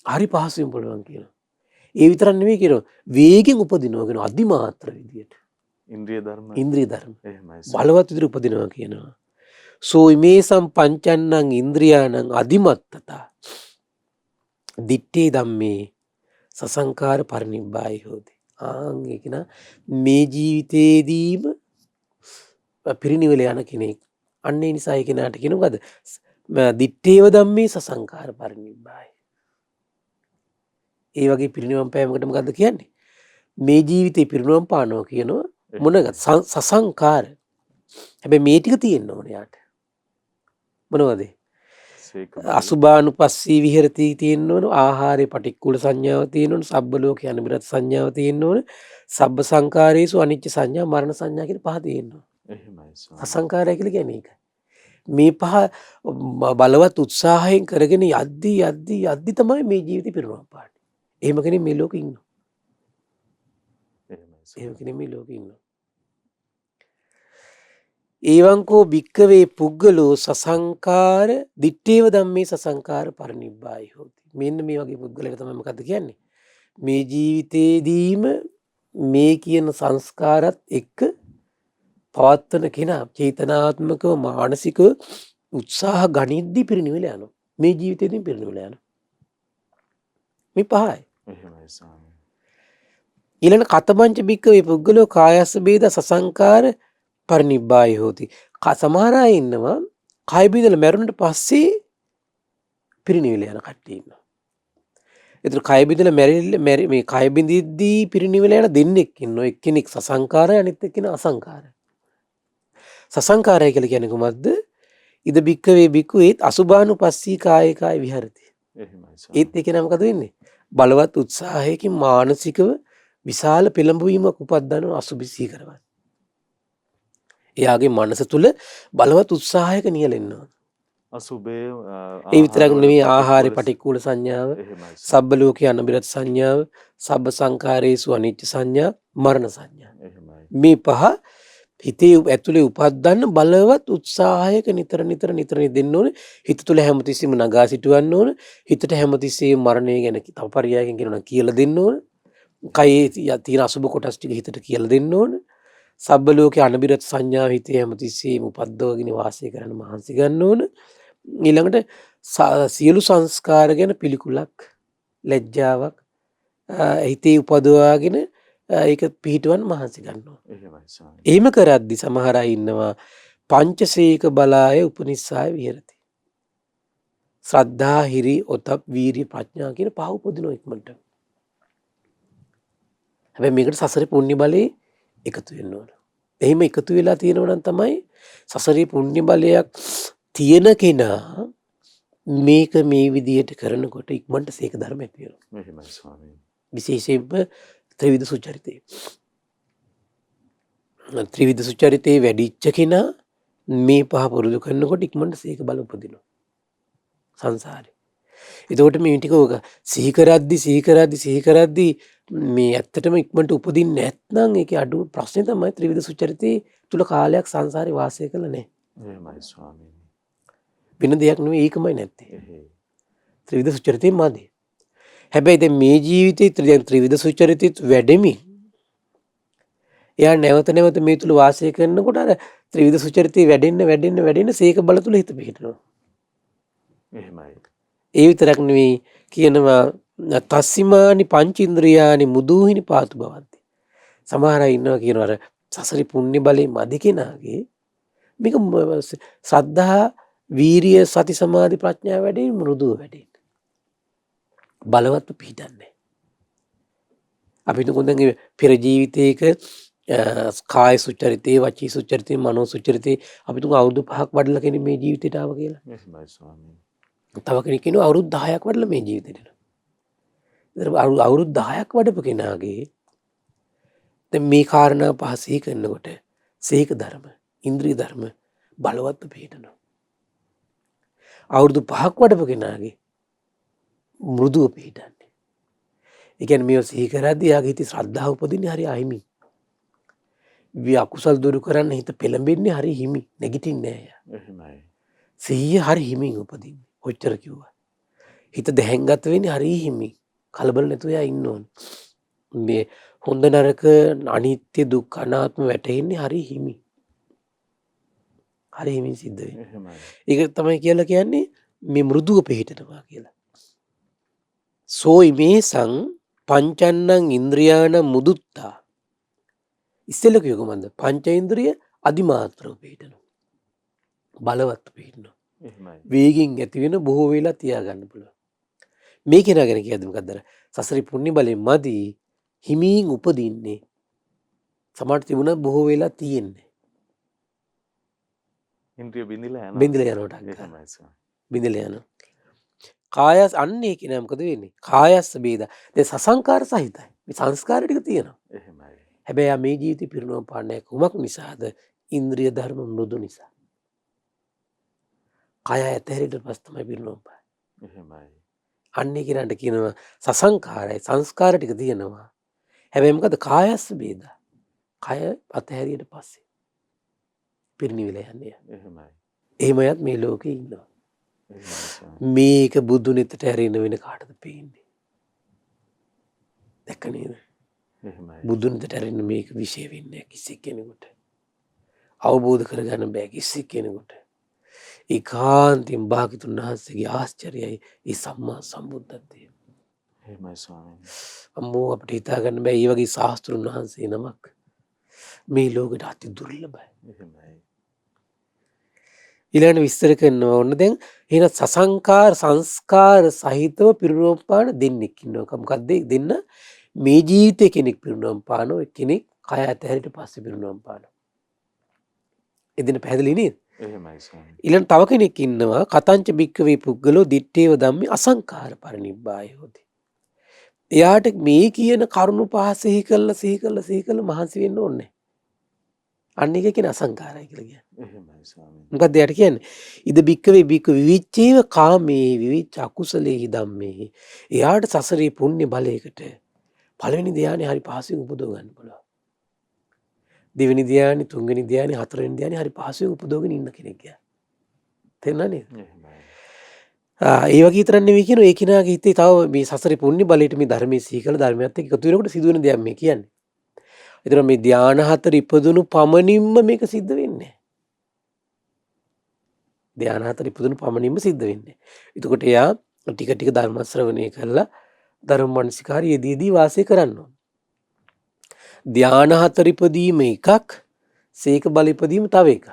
හරි පහසුවෙන් පුළුවන් කියනවා. ඒ විතරක් නෙවෙයි කියනවා වේගෙන් උපදිනවා කියන අදිමාත්‍ර විදියට. ඉන්ද්‍රිය ධර්ම. ඉන්ද්‍රිය ධර්ම එහෙමයි. බලවත් විදිහට උපදිනවා කියනවා. සෝ ඉමේසම් පංචන්නං ඉන්ද්‍රියාණං අදිමත්තතා දිත්තේ ධම්මේ සසංකාර පරිනිබ්බායි හෝති. ඒක නා මේ ජීවිතේදීම පිරිනිවල යන කෙනෙක්. අන්න ඒ නිසා ඒ කෙනාට කියනවාද දිත්තේව ධම්මේ සසංකාර පරිනිබ්බායි. ඒ වගේ පිරිනිවන් පෑමකට මොකද්ද කියන්නේ? මේ ජීවිතේ පිරිනිවන් පානවා කියනවා මොනගද? සසංකාර. හැබැයි මේ ටික තියෙන්න ඕනේ යාට. මොනවද? සීක අසුභානුපස්සී විහෙරති තියෙන්න ඕන. ආහාරේ පටික්කුල සංඥාව තියෙන්න ඕන. සබ්බ ලෝකේ අනිබිරත් සංඥාව තියෙන්න ඕන. සබ්බ සංකාරේසු අනිච්ච සංඥා මරණ සංඥා කියන පහ තියෙන්න ඕන. එහෙමයි ස්වාමීනි. අසංකාරය කියලා කියන්නේ ඒක. මේ පහ බලවත් උත්සාහයෙන් කරගෙන යද්දි තමයි මේ ජීවිතේ පිරුණම් පාන්නේ. එහෙම කෙනෙක් මේ ලෝකේ ඉන්නවා. එහෙමයි ස්වාමීනි. එහෙම කෙනෙක් මේ ලෝකේ ඉන්නවා. ඒවංකෝ භික්කවේ පුද්ගලෝ සසංකාර දිත්තේව ධම්මේ සසංකාර පරිනිබ්බායි හෝති. මෙන්න මේ වගේ පුද්ගලයෙක් තමයි මොකද්ද කියන්නේ? මේ ජීවිතේදීම මේ කියන සංස්කාරات එක්ක පවත්වන කෙනා චේතනාත්මකව මානසිකව උත්සාහ ගනිද්දී පිරිනිවල යනවා. මේ ජීවිතේදීම පිරිනිවල යනවා. මේ පහයි. එහෙමයි ස්වාමීනි. ඊළඟ කතමංච භික්කවේ පුද්ගලෝ කායස්ස බේද සසංකාර පරිනිබ්බායි හෝති. සමහර අය ඉන්නවා කය බිඳලා මැරුණට පස්සේ පිරිනිවල යන කට්ටිය ඉන්නවා. ඒතර කය බිඳලා මේ කය බිඳිද්දී පිරිනිවල යන දෙන්නෙක් ඉන්නවා. එක්කෙනෙක් සසංකාරය අනිත් එක්කෙනා අසංකාරය. සසංකාරය කියලා කියන්නේ කොහොමද? ඉද භික්කවේ භික්ඛු ඒත් අසුභානුපස්සී කාය විහරති. එහෙමයි ස්වාමීනි. ඒත් ඒකේ නම මොකද වෙන්නේ? බලවත් උත්සාහයකින් මානසිකව විශාල පෙළඹවීමක් උපද්දනවා අසුභිසී කරවත්. එයාගේ මනස තුල බලවත් උත්සාහයක නියැලෙනවා. අසුභේ ඒ විතරක් නෙවෙයි ආහාරේ පටික්කුල සංඥාව, එහෙමයි. සබ්බ ලෝකේ අනිබිරත් සංඥාව, සබ්බ සංකාරේසු අනිච්ච සංඥා, මරණ සංඥා. එහෙමයි. මේ පහ හිතේ ඇතුලේ උපද්දන්න බලවත් උත්සාහයක නිතර දෙන්න ඕනේ. හිත තුල හැමතිස්සෙම නගා සිටවන්න ඕනේ. හිතට හැමතිස්සෙම මරණය ගැන තව පරියායකින් කියනවා කියලා දෙන්න ඕනේ. කයේ තියෙන අසුබ කොටස් ටික හිතට කියලා දෙන්න ඕනේ. සබ්බ ලෝකේ අනිබිරත් සංඥා හිතේ හැමතිස්සෙම උපද්දවගෙන වාසය කරන්න මහන්සි ගන්න ඕනේ. ඊළඟට සියලු සංස්කාර ගැන පිළිකුලක් ලැජ්ජාවක් හිතේ උපදවාගෙන ඒක පිහිටවන්න මහන්සි ගන්නවා. එහෙමයි ස්වාමීනි. එහෙම කරද්දි සමහර අය ඉන්නවා පංචසීක බලාය උපනිස්සාය විහෙරති. ශ්‍රද්ධා, හිරි, ඔතප්, වීරිය, ප්‍රඥා කියන පහ උපදිනවා ඉක්මනට. හැබැයි මේකට සසරේ පුණ්‍ය බලේ එකතු වෙන්න ඕන. එහෙම එකතු වෙලා තියෙනවා නම් තමයි සසරේ පුණ්‍ය බලයක් තියෙන කෙනා මේක මේ විදියට කරනකොට ඉක්මනට සීක ධර්ම ඇති වෙනවා. එහෙමයි ස්වාමීනි. විශේෂයෙන්ම ත්‍රිවිධ සුචරිතය. ත්‍රිවිධ සුචරිතේ වැඩිච්ච කෙනා මේ පහ පුරුදු කරනකොට ඉක්මනට සීක බල උපදිනවා සංසාරේ. එතකොට මේ ටික ඔක සිහි කරද්දි මේ ඇත්තටම ඉක්මනට උපදින්නේ නැත්නම් ඒකේ අඩු ප්‍රශ්නේ තමයි ත්‍රිවිධ සුචරිතේ තුල කාලයක් සංසාරේ වාසය කළා නැහැ. එහෙමයි ස්වාමීනි. වෙන දෙයක් නෙවෙයි ඒකමයි නැත්තේ. එහෙයි. ත්‍රිවිධ සුචරිතේ මාදී. හැබැයි දැන් මේ ජීවිතේ ත්‍රිවිධ සුචරිතෙත් වැඩෙමි. එයා නැවත මේ තුල වාසය කරනකොට අර ත්‍රිවිධ සුචරිතේ වැඩෙන්න සීක බල තුල හිත පිහිටනවා. එහෙමයි. ඒ විතරක් නෙවෙයි කියනවා තස්සිමානි පංචේන්ද්‍රියානි මුදුහිනි පාතු බවන්ති. සමහර අය ඉන්නවා කියනවා අර සසරි පුණ්‍ය බලේ මදි කෙනාගේ මේක ශ්‍රද්ධා වීරිය සති සමාධි ප්‍රඥා වැඩේ මෘදුව වැඩේ. බලවත්ව පිහිටන්නේ. අපි හිතමු දැන් පෙර ජීවිතයක කාය සුචරිතේ වචී සුචරිතේ මනෝ සුචරිතේ අපි තුන් අවුරුදු 5ක් වඩලා කෙනෙක් මේ ජීවිතයට ආව කියලා. එහෙමයි ස්වාමීනි. තව කෙනෙක් කියනවා අවුරුදු 10ක් වඩලා මේ ජීවිතයට එනවා. ඒතර අවුරුදු 10ක් වඩපු කෙනාගේ දැන් මේ කාරණා පහ සිහි කරනකොට සීක ධර්ම, ඉන්ද්‍රිය ධර්ම බලවත්ව පිළිටනවා. අවුරුදු 5ක් වඩපු කෙනාගේ මෘදුව පිළිටන්නේ. ඒ කියන්නේ මේව සිහි කරද්දී යාගේ හිතේ ශ්‍රද්ධාව උපදින්නේ හරි අහිමි. අකුසල් දුරු කරන්න හිත පෙළඹෙන්නේ හරි හිමි. නැගිටින්නේ නැහැ. එහෙමයි. සිහිය හරි හිමින් උපදින්නේ. ඔච්චර කිව්වා. හිත දැහැන්ගත වෙන්නේ හරි හිමි. කලබල නැතුව යා ඉන්න ඕන. මේ හොඳ නරක අනිත්‍ය දුක්ඛ අනාත්ම වැටෙන්නේ හරි හිමි. හරි හිමින් සිද්ධ වෙන්නේ. එහෙමයි. ඒක තමයි කියලා කියන්නේ මේ මෘදුව පිහිටනවා කියලා. සෝයි මේසං පංචන්නං ඉන්ද්‍රියාණ මුදුත්තා. ඉස්සෙල්ල කියව කොහොමද? පංචේන්ද්‍රිය අදිමාත්‍රව පිහිටනවා. බලවත් පිහිටනවා. එහෙමයි. වේගින් ඇති වෙන බොහෝ වෙලා තියාගන්න පුළුවන්. මේ කෙනා ගැන කියද්දි මොකද්ද? සසරි පුණ්‍ය බලයෙන් මදි හිමින් උපදින්නේ. සමහර තිබුණා බොහෝ වෙලා තියෙන්නේ. ඉන්ද්‍රිය බිඳිලා යනවා. බින්දල යනකොට අක්කා. එහෙමයි ස්වාමීනි. බින්දල යනවා. කායස් අන්නේ කෙනා මොකද වෙන්නේ? කායස්ස බේද. දැන් සසංකාර සහිතයි. මේ සංස්කාර ටික තියෙනවා. එහෙමයි. හැබැයි යා මේ ජීවිතේ පිරිනොම් පාන්නේ කුමක් නිසාද? ඉන්ද්‍රිය ධර්ම මෘදු නිසා. කය ඇතහැරියට පස්සේ තමයි පිරිනොම් පාන්නේ. එහෙමයි. අන්නේ කෙනාට කියනවා සසංකාරයි සංස්කාර ටික තියෙනවා. හැබැයි මොකද කායස්ස බේද. කය අතහැරියට පස්සේ පිරිනිවිලා යන්නේ. එහෙමයි. එහෙමයත් මේ ලෝකේ ඉන්නවා. එහෙමයි ස්වාමීනි. මේක බුදු නෙතට හැරෙන්න වෙන කාටද පේන්නේ? දැක්ක නේද? එහෙමයි. බුදු නෙතට හැරෙන්න මේක විශේෂ වෙන්නේ කිසි කෙනෙකුට. අවබෝධ කරගන්න බෑ කිසි කෙනෙකුට. ඒකාන්තයෙන් භාග්‍යතුන් වහන්සේගේ ආශ්චර්යයි ඒ සම්මා සම්බුද්ධත්වය. එහෙමයි ස්වාමීනි. අම්මෝ අපිට හිතා ගන්න බෑ මේ වගේ ශාස්ත්‍රුන් වහන්සේ නමක් මේ ලෝකෙට අති දුර්ලභයි. එහෙමයි. ඊළඟට විස්තර කරනවා ඕන දැන් එහෙනම් සසංකාර සංස්කාර සහිතව පිරිනොම් පාන දෙන්නෙක් ඉන්නවා. මොකක්ද දෙන්න? මේ ජීවිතේ කෙනෙක් පිරිනොම් පානවා, කෙනෙක් කය ඇතහැරියට පස්සේ පිරිනොම් පානවා. එදින පැහැදිලි නේද? එහෙමයි ස්වාමීනි. ඊළඟ තව කෙනෙක් ඉන්නවා කතංච බික්කවේ පුද්ගලෝ දිත්තේව ධම්මේ අසංකාර පරිනිබ්බායෝති. එයාට මේ කියන කරුණු පහ සිහි කළා මහන්සි වෙන්න ඕනේ. අන්න එක කියන අසංකාරයි කියලා කියන්නේ. එහෙමයි ස්වාමීනි. මොකක්ද එයාට කියන්නේ? ඉද බික්කවේ බික්ක විවිච්චේව කාමේ විවිච්ච අකුසලේහි ධම්මේ. එයාට සසරේ පුණ්‍ය බලයකට පළවෙනි ධ්‍යානෙ හරි පහසුවෙන් උපදව ගන්න පුළුවන්. දෙවෙනි ධ්‍යානෙ, තුන්වෙනි ධ්‍යානෙ, හතරවෙනි ධ්‍යානෙ හරි පහසුවෙන් උපදවගෙන ඉන්න කෙනෙක් යා. තේරුණා නේද? එහෙමයි. ඒ වගේ විතරක් නෙවෙයි කියනවා ඒ කෙනාගේ හිතේ තව මේ සසරේ පුණ්‍ය බලයට මේ ධර්මයේ සීකල ධර්මයත් එක්ක එකතු වෙනකොට සිදුවෙන දෙයක් මේ කියන්නේ. ඒතර මේ ධාන හතර ඉපදුණු පමණින්ම මේක සිද්ධ වෙන්නේ. ධාන හතර ඉපදුණු පමණින්ම සිද්ධ වෙන්නේ. එතකොට එයා ටික ටික ධර්ම ශ්‍රවණය කරලා ධර්ම මනසිකාරී යෙදී වාසය කරන්න ඕන. ධාන හතර ඉපදීම එකක්, සීක බල ඉපදීම තව එකක්.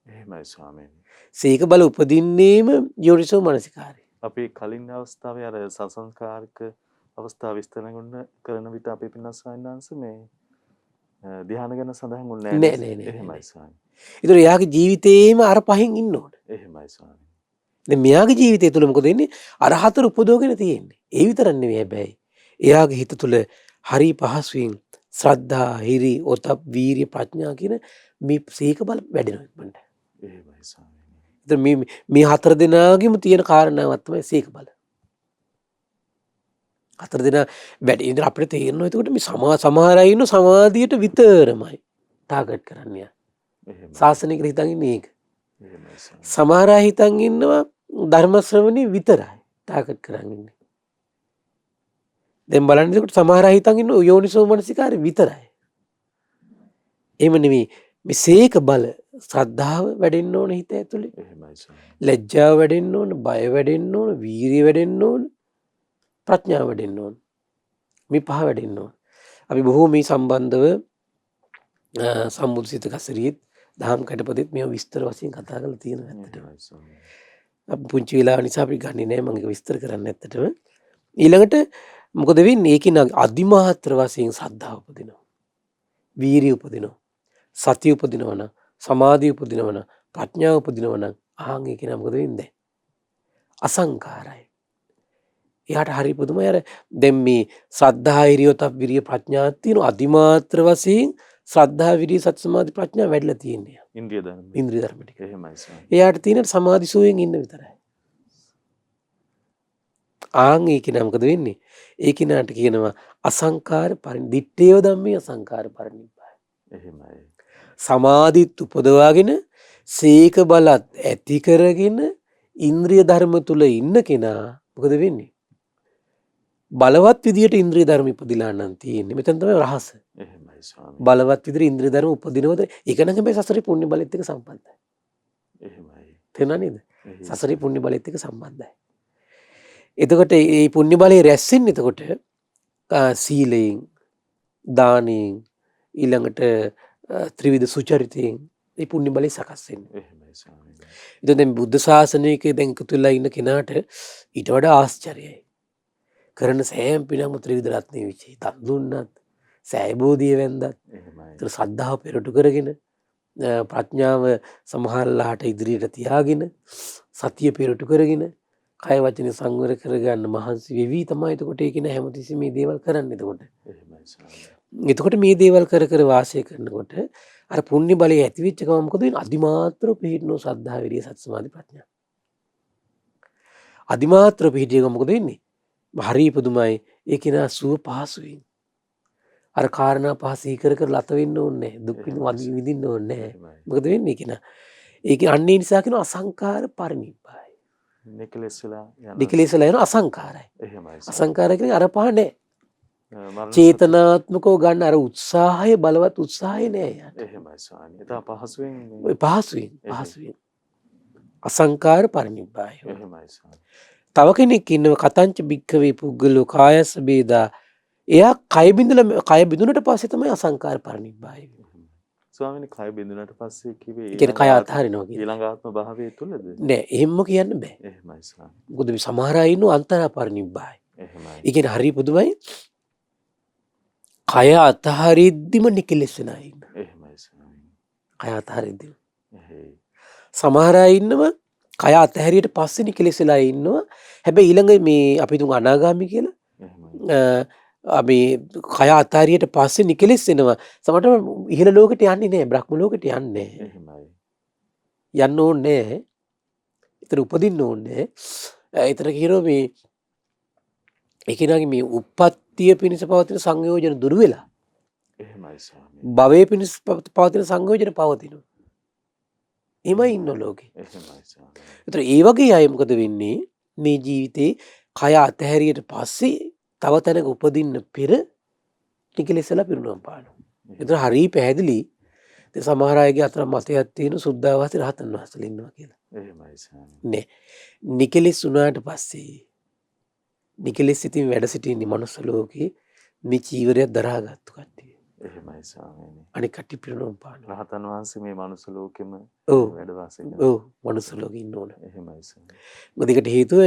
එහෙමයි ස්වාමීනි. සීක බල උපදින්නේම යෝනිසෝ මනසිකාරය. අපි කලින් අවස්ථාවේ අර සසංකාරික අවස්ථාව විස්තර කරන විට අපේ පින්නස් වහන්ස මේ ධ්‍යාන ගැන සඳහන් වුණේ නෑ. එහෙමයි ස්වාමීනි. ඒතර එයාගේ ජීවිතේම අර පහෙන් ඉන්න ඕන. එහෙමයි ස්වාමීනි. දැන් මෙයාගේ ජීවිතය තුළ මොකද වෙන්නේ? අර හතර උපදවගෙන තියෙන්නේ. ඒ විතරක් නෙවෙයි හැබැයි. එයාගේ හිත තුළ හරි පහසුවෙන් ශ්‍රද්ධා, හිරි, ඔතප්, වීරිය, ප්‍රඥා කියන මේ සීක බල වැඩෙනවා ඉක්මනට. එහෙමයි ස්වාමීනි. ඒතර මේ හතර දෙනාගෙම තියෙන කාරණාවක් තමයි සීක බල. හතර දෙනා වැඩි ඉතින් අපිට තේරෙනවා එතකොට මේ සමහර අය ඉන්න සමාධියට විතරමයි ටාගට් කරන්නේ. එහෙමයි. සාසනික හිතන් ඉන්නේ ඒක. එහෙමයි ස්වාමීනි. සමහර අය හිතන් ඉන්නවා ධර්ම ශ්‍රවණේ විතරයි ටාගට් කරන් ඉන්නේ. දැන් බලන්න එතකොට සමහර අය හිතන් ඉන්නවා යෝනිසෝ මනසිකාරය විතරයි. එහෙම නෙමෙයි. මේ සීක බල ශ්‍රද්ධාව වැඩෙන්න ඕන හිත ඇතුලේ. එහෙමයි ස්වාමීනි. ලැජ්ජාව වැඩෙන්න ඕන, බය වැඩෙන්න ඕන, වීරිය වැඩෙන්න ඕන. ප්‍රඥාව වැඩෙන්න ඕන. මේ පහ වැඩෙන්න ඕන. අපි බොහෝ මේ සම්බන්ධව සම්බුද්ධ සිත කසරියෙත් දහම් කැටපතෙත් මේව විස්තර වශයෙන් කතා කරලා තියෙනවා ඇත්තටම. එහෙමයි ස්වාමීනි. අපි පුංචි වෙලාව නිසා අපි ගන්නේ නැහැ මම ඒක විස්තර කරන්න ඇත්තටම. ඊළඟට මොකද වෙන්නේ? ඒකින අදිමාත්‍ර වශයෙන් සද්ධාව උපදිනවා. වීරිය උපදිනවා. සතිය උපදිනවා නම්, සමාධිය උපදිනවා නම්, ප්‍රඥාව උපදිනවා නම් ආන් ඒකින මොකද වෙන්නේ? අසංකාරයි. එයාට හරි පුදුමයි. අර දැන් මේ ශ්‍රද්ධා, හිරියොත, විරිය, ප්‍රඥා තියෙන අදිමාත්‍ර වශයෙන් ශ්‍රද්ධා, විරිය, සති, සමාධි, ප්‍රඥා වැඩිලා තියෙන්නේ. ඉන්ද්‍රිය ධර්ම. ඉන්ද්‍රිය ධර්ම ටික. එහෙමයි ස්වාමීනි. එයාට තියෙන සමාධි සෝයෙන් ඉන්න විතරයි. ආන් ඒ කෙනා මොකද වෙන්නේ? ඒ කෙනාට කියනවා අසංකාර දිත්තේව ධම්මේ අසංකාර පරිනිබ්බාය. එහෙමයි. සමාධිත් උපදවාගෙන සීක බලත් ඇති කරගෙන ඉන්ද්‍රිය ධර්ම තුල ඉන්න කෙනා මොකද වෙන්නේ? බලවත් විදියට ඉන්ද්‍රිය ධර්ම ඉපදිලා නම් තියෙන්නේ. මෙතන තමයි රහස. එහෙමයි ස්වාමීනි. බලවත් විදියට ඉන්ද්‍රිය ධර්ම උපදිනවද? ඒක නම් හැබැයි සසරේ පුණ්‍ය බලෙත් එක්ක සම්බන්ධයි. එහෙමයි. තේරුණා නේද? සසරේ පුණ්‍ය බලෙත් එක්ක සම්බන්ධයි. එතකොට මේ පුණ්‍ය බලය රැස් වෙන්නේ එතකොට සීලයෙන්, දානයෙන්, ඊළඟට ත්‍රිවිධ සුචරිතයෙන් මේ පුණ්‍ය බලය සකස් වෙන්නේ. එහෙමයි ස්වාමීනි. ඉතින් දැන් බුද්ධ ශාසනයක දැන් එකතු වෙලා ඉන්න කෙනාට ඊට වඩා ආශ්චර්යයි. කරන සෑම පිනක්ම ත්‍රිවිධ රත්නේ විචේ. දන් දුන්නත්, සෑය බෝධිය වැන්දත්, එහෙමයි. ඒතර සද්ධාව පෙරටු කරගෙන, ප්‍රඥාව සමහරලාට ඉදිරියට තියාගෙන, සතිය පෙරටු කරගෙන, කය වචන සංවර කරගන්න මහන්සි වෙවි තමයි එතකොට ඒක නෑ හැමතිස්සෙම මේ දේවල් කරන්නේ එතකොට. එහෙමයි ස්වාමීනි. එතකොට මේ දේවල් කර කර වාසය කරනකොට අර පුණ්‍ය බලය ඇති වෙච්ච ගමන් මොකද වෙන්නේ? අදිමාත්‍ර පිහිටනෝ සද්ධා, විරිය, සති, සමාධි, ප්‍රඥා. අදිමාත්‍ර පිහිටිය ගමන් මොකද වෙන්නේ? හරි පුදුමයි. ඒක නා සුව පහසුවෙන්. අර කාරණා පහ සිහි කර කර ලත වෙන්න ඕනේ නැහැ. දුක් විඳින්න ඕනේ නැහැ. එහෙමයි. මොකද වෙන්නේ කියන? ඒක අන්නේ නිසා කියන අසංකාර පරිනිබ්බාය. නිකලෙස් වෙලා යනවා. නිකලෙසලා යන අසංකාරයි. එහෙමයි ස්වාමීනි. අසංකාරය කියන්නේ අර පහ නැහැ. මරණ චේතනාත්මකව ගන්න අර උත්සාහය බලවත් උත්සාහය නෑ යාට. එහෙමයි ස්වාමීනි. ඒක පහසුවෙන් ඔය පහසුවෙන් අසංකාර පරිනිබ්බාය. එහෙමයි ස්වාමීනි. තව කෙනෙක් ඉන්නවා කතංච භික්ඛවේ පුද්ගලෝ කායස බේදා. එයා කය බිඳුනට පස්සේ තමයි අසංකාර පරිනිබ්බාය වෙන්නේ. ස්වාමීනි කය බිඳුනට පස්සේ කිව්වේ ඒ කියන්නේ කය අතහරිනවා කියන්නේ. ඊළඟ ආත්ම භාවයේ තුලද? නෑ එහෙම කියන්න බෑ. එහෙමයි ස්වාමීනි. මොකද මේ සමහර අය ඉන්නව අන්තරා පරිනිබ්බාය. එහෙමයි. ඒ කියන්නේ හරි පුදුමයි. කය අතහරිද්දිම නිකලෙස් වෙන අය ඉන්නවා. එහෙමයි ස්වාමීනි. කය අතහරිද්දිම. එහෙයි. සමහර අය ඉන්නවා කය අතහැරියට පස්සේ නිකලෙස් වෙලා ඉන්නවා. හැබැයි ඊළඟ මේ අපි තුන් අනාගාමී කියලා එහෙමයි. අපි කය අතහැරියට පස්සේ නිකලෙස් වෙනවා. සමහරට ඉහළ ලෝකෙට යන්නේ නැහැ. බ්‍රහ්ම ලෝකෙට යන්නේ නැහැ. එහෙමයි. යන්න ඕනේ නැහැ. ඒතර උපදින්න ඕනේ නැහැ. ඒතර කියනවා මේ ඒ කෙනාගේ මේ උප්පත්තිය පිණිස පවතින සංයෝජන දුරු වෙලා එහෙමයි ස්වාමීනි. භවයේ පිණිස පවතින සංයෝජන පවතිනවා. එමය ඉන්න ලෝකේ. එහෙමයි ස්වාමීනි. ඒතර ඒ වගේ අය මොකද වෙන්නේ? මේ ජීවිතේ කය අතහැරියට පස්සේ තව තැනක උපදින්න පෙර නිකලෙසලා පිරුණම් පානවා. ඒතර හරි පැහැදිලි. ඉතින් සමහර අයගේ අතර මතයක් තියෙන සුද්ධාවාසී රහතන් වහන්සේලා ඉන්නවා කියලා. එහෙමයි ස්වාමීනි. නෑ. නිකලෙස් වුණාට පස්සේ නිකලෙස් සිතින් වැඩ සිටින්නේ මනුස්ස ලෝකේ මේ චීවරයක් දරාගත්තු කට්ටිය. එහෙමයි ස්වාමීනි. අනික කට්ටිය පිරුණම් පානවා. රහතන් වහන්සේ මේ මනුස්ස ලෝකෙම ඔව්. වැඩ වාසය කරනවා. ඔව් මනුස්ස ලෝකේ ඉන්න ඕන. එහෙමයි ස්වාමීනි. මොකද ඒකට හේතුව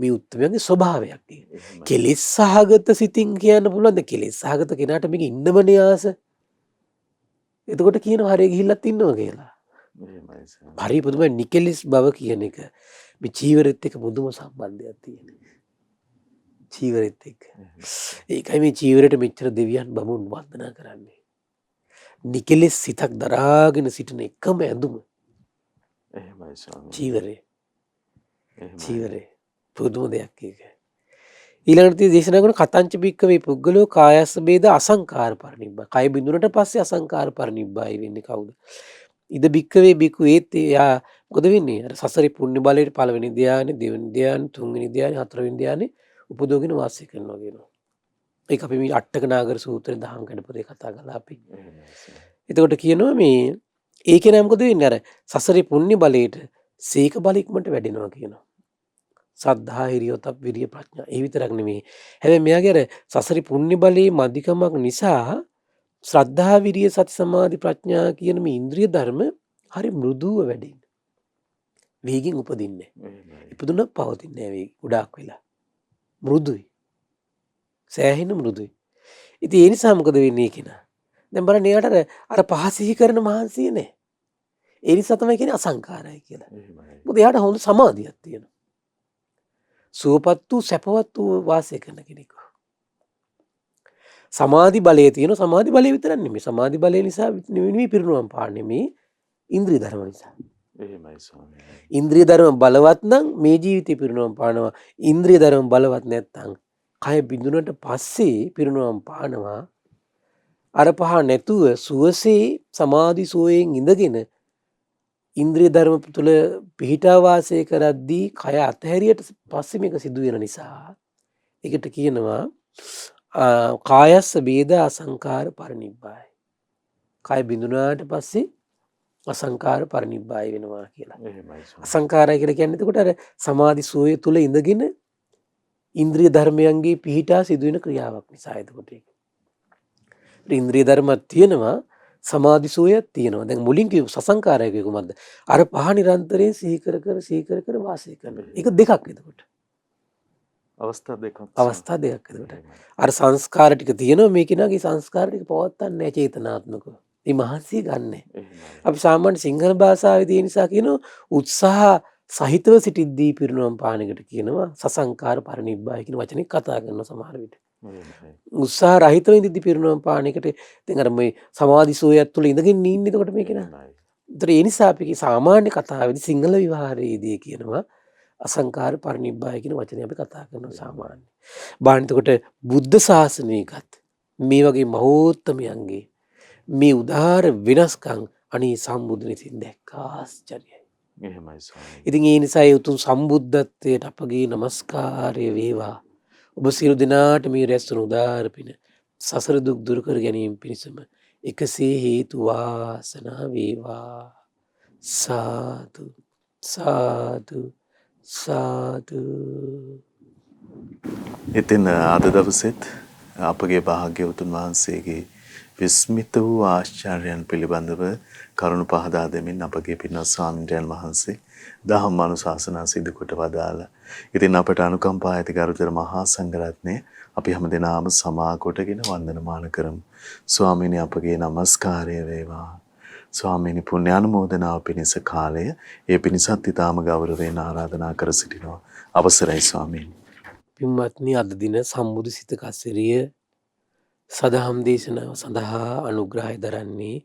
මේ උත්තරමයන්ගේ ස්වභාවයක් ඒක. එහෙමයි. කෙලෙස් සහගත සිතින් කියන්න පුළුවන්ද? කෙලෙස් සහගත කෙනාට මේක ඉන්නමනේ ආස. එතකොට කියනවා හරිය ගිහිල්ලත් ඉන්නවා කියලා. එහෙමයි ස්වාමීනි. හරි පුදුමයි නිකලෙස් බව කියන එක මේ චීවරෙත් එක්ක මුදුම සම්බන්ධයක් තියෙනවා. චීවරෙත් එක්ක. ඒකයි මේ චීවරයට මෙච්චර දෙවියන් බමුණු වන්දනා කරන්නේ. නිකලෙස් සිතක් දරාගෙන සිටින එකම ඇඳුම එහෙමයි ස්වාමීනි. චීවරේ. එහෙමයි. චීවරේ පුදුම දෙයක් ඒක. ඊළඟට දේශනා කරන කතංච භික්ඛවේ පුද්ගලෝ කායස්ස බේද අසංකාර පරිනිබ්බා. කය බිඳුනට පස්සේ අසංකාර පරිනිබ්බායි වෙන්නේ කවුද? ඉද භික්ඛවේ බිකු ඒත් යා මොකද වෙන්නේ? අර සසරේ පුණ්‍ය බලයට පළවෙනි ධ්‍යානෙ, දෙවෙනි ධ්‍යානෙ, තුන්වෙනි ධ්‍යානෙ, හතරවෙනි ධ්‍යානෙ උපදෝගෙන වාසය කරනවා කියනවා. ඒක අපි මේ අට්ඨක නාගර සූත්‍රයේ දහම් කඩපතේ කතා කළා අපි. එහෙමයි ස්වාමීනි. එතකොට කියනවා මේ ඒකේ නෑ මොකද වෙන්නේ? අර සසරේ පුණ්‍ය බලයට සීක බල ඉක්මනට වැඩෙනවා කියනවා. සද්ධා හිරියොතප් විරිය ප්‍රඥා. ඒ විතරක් නෙමෙයි. හැබැයි මෙයාගේ අර සසරි පුණ්‍ය බලයේ මධිකමක් නිසා ශ්‍රද්ධා විරිය සති සමාධි ප්‍රඥා කියන මේ ඉන්ද්‍රිය ධර්ම හරි මෘදුව වැඩෙන්නේ. වේගින් උපදින්නේ. ඉපදුනක් පවතින්නේ නැහැ ගොඩාක් වෙලා. මෘදුයි. සෑහෙන මෘදුයි. ඉතින් ඒ නිසා මොකද වෙන්නේ කියනවා. දැන් බලන්න එයාට අර පහසිහි කරන මහන්සිය නැහැ. ඒ නිසා තමයි කියන්නේ අසංකාරයි කියලා. මොකද එයාට හොඳ සමාධියක් තියෙනවා. සුවපත් වූ සැපවත් වූ වාසය කරන කෙනෙක්. සමාධි බලය තියෙන සමාධි බලය විතරක් නෙමෙයි. සමාධි බලය නිසා නෙමෙයි පිරිනුවම් පාන්නේ මේ ඉන්ද්‍රිය ධර්ම නිසා. එහෙමයි ස්වාමීනි. ඉන්ද්‍රිය ධර්ම බලවත් නම් මේ ජීවිතේ පිරිනුවම් පානවා. ඉන්ද්‍රිය ධර්ම බලවත් නැත්නම් කය බිඳුනට පස්සේ පිරිනුවම් පානවා. අර පහ නැතුව සුවසේ සමාධි සෝයෙන් ඉඳගෙන ඉන්ද්‍රිය ධර්ම තුළ පිහිටා වාසය කරද්දී කය අතහැරියට පස්සේ මේක සිදු වෙන නිසා ඒකට කියනවා කායස්ස බේදා අසංකාර පරිනිබ්බාය. කය බිඳුනාට පස්සේ අසංකාර පරිනිබ්බාය වෙනවා කියලා. අසංකාරය කියලා කියන්නේ එතකොට අර සමාධි සෝය තුළ ඉඳගෙන ඉන්ද්‍රිය ධර්මයන්ගේ පිහිටා සිදුවෙන ක්‍රියාවක් නිසා එතකොට ඒක. ඉන්ද්‍රිය ධර්මයක් තියෙනවා සමාධි සෝයක් තියෙනවා. දැන් මුලින් කිව්ව සසංකාරය කිව්ව කොහොමද? අර පහ නිරන්තරයෙන් සිහි කර කර වාසය කරනවා. ඒක දෙකක් එතකොට. අවස්ථා දෙකක්. අවස්ථා දෙකක් එතකොට. අර සංස්කාර ටික තියෙනවා මේ කෙනාගේ සංස්කාර ටික පවත්තන්නේ නැහැ චේතනාත්මකව. මේ මහන්සිය ගන්නෑ. අපි සාමාන්‍ය සිංහල භාෂාවේ තියෙන නිසා කියනවා උත්සාහ සහිතව සිටිද්දී පිරිනුවම් පානකට කියනවා සසංකාර පරිනිබ්බාය කියන වචනේ කතා කරන සමහර විට. උත්සාහ රහිතව ඉඳිද්දී පිරිනුවම් පානකට දැන් අර මේ සමාධි සෝයත් තුළ ඉඳගෙන ඉන්නේ එතකොට මේක නා. ඒතර ඒ නිසා අපි සාමාන්‍ය කතාවේදී සිංහල විවහාරයේදී කියනවා අසංකාර පරිනිබ්බාය කියන වචනේ අපි කතා කරනවා සාමාන්‍ය. බාහිර එතකොට බුද්ධ ශාසනයකත් මේ වගේ මහෝත්තමයන්ගේ මේ උදාාර වෙනස්කම් අනේ සම්බුදුන් විසින් දැක්කා ආශ්චර්යයි. එහෙමයි ස්වාමීනි. ඉතින් ඒ නිසා ඒ උතුම් සම්බුද්ධත්වයට අපගේ নমස්කාරය වේවා. ඔබ සියලු දෙනාට මේ රැස්වන උදාාර පින සසර දුක් දුරු කර ගැනීම පිණිසම එකසේ හේතු වාසනා වේවා. සාදු සාදු සාදු. ඉතින් අද දවසෙත් අපගේ භාග්‍යවතුන් වහන්සේගේ විස්මිත වූ ආශ්චර්යයන් පිළිබඳව කරුණු පහදා දෙමින් අපගේ පින්වත් ස්වාමීන් වහන්සේ දහම් අනුශාසනා සිදු කොට වදාලා. ඉතින් අපට අනුකම්පා ඇති ගරුතර මහා සංඝරත්නය අපි හැමදෙනාම සමා කොටගෙන වන්දනමාන කරමු. ස්වාමීනි අපගේ নমස්කාරය වේවා. ස්වාමීනි පුණ්‍යානුමෝදනාව පිණිස කාලය ඒ පිණිසත් ඊටාම ගෞරවයෙන් ආරාධනා කර සිටිනවා. අවසරයි ස්වාමීනි. පින්වත්නි අද දින සම්බුදු සිත කසිරිය සදහම් දේශනාව සඳහා අනුග්‍රහය දරන්නේ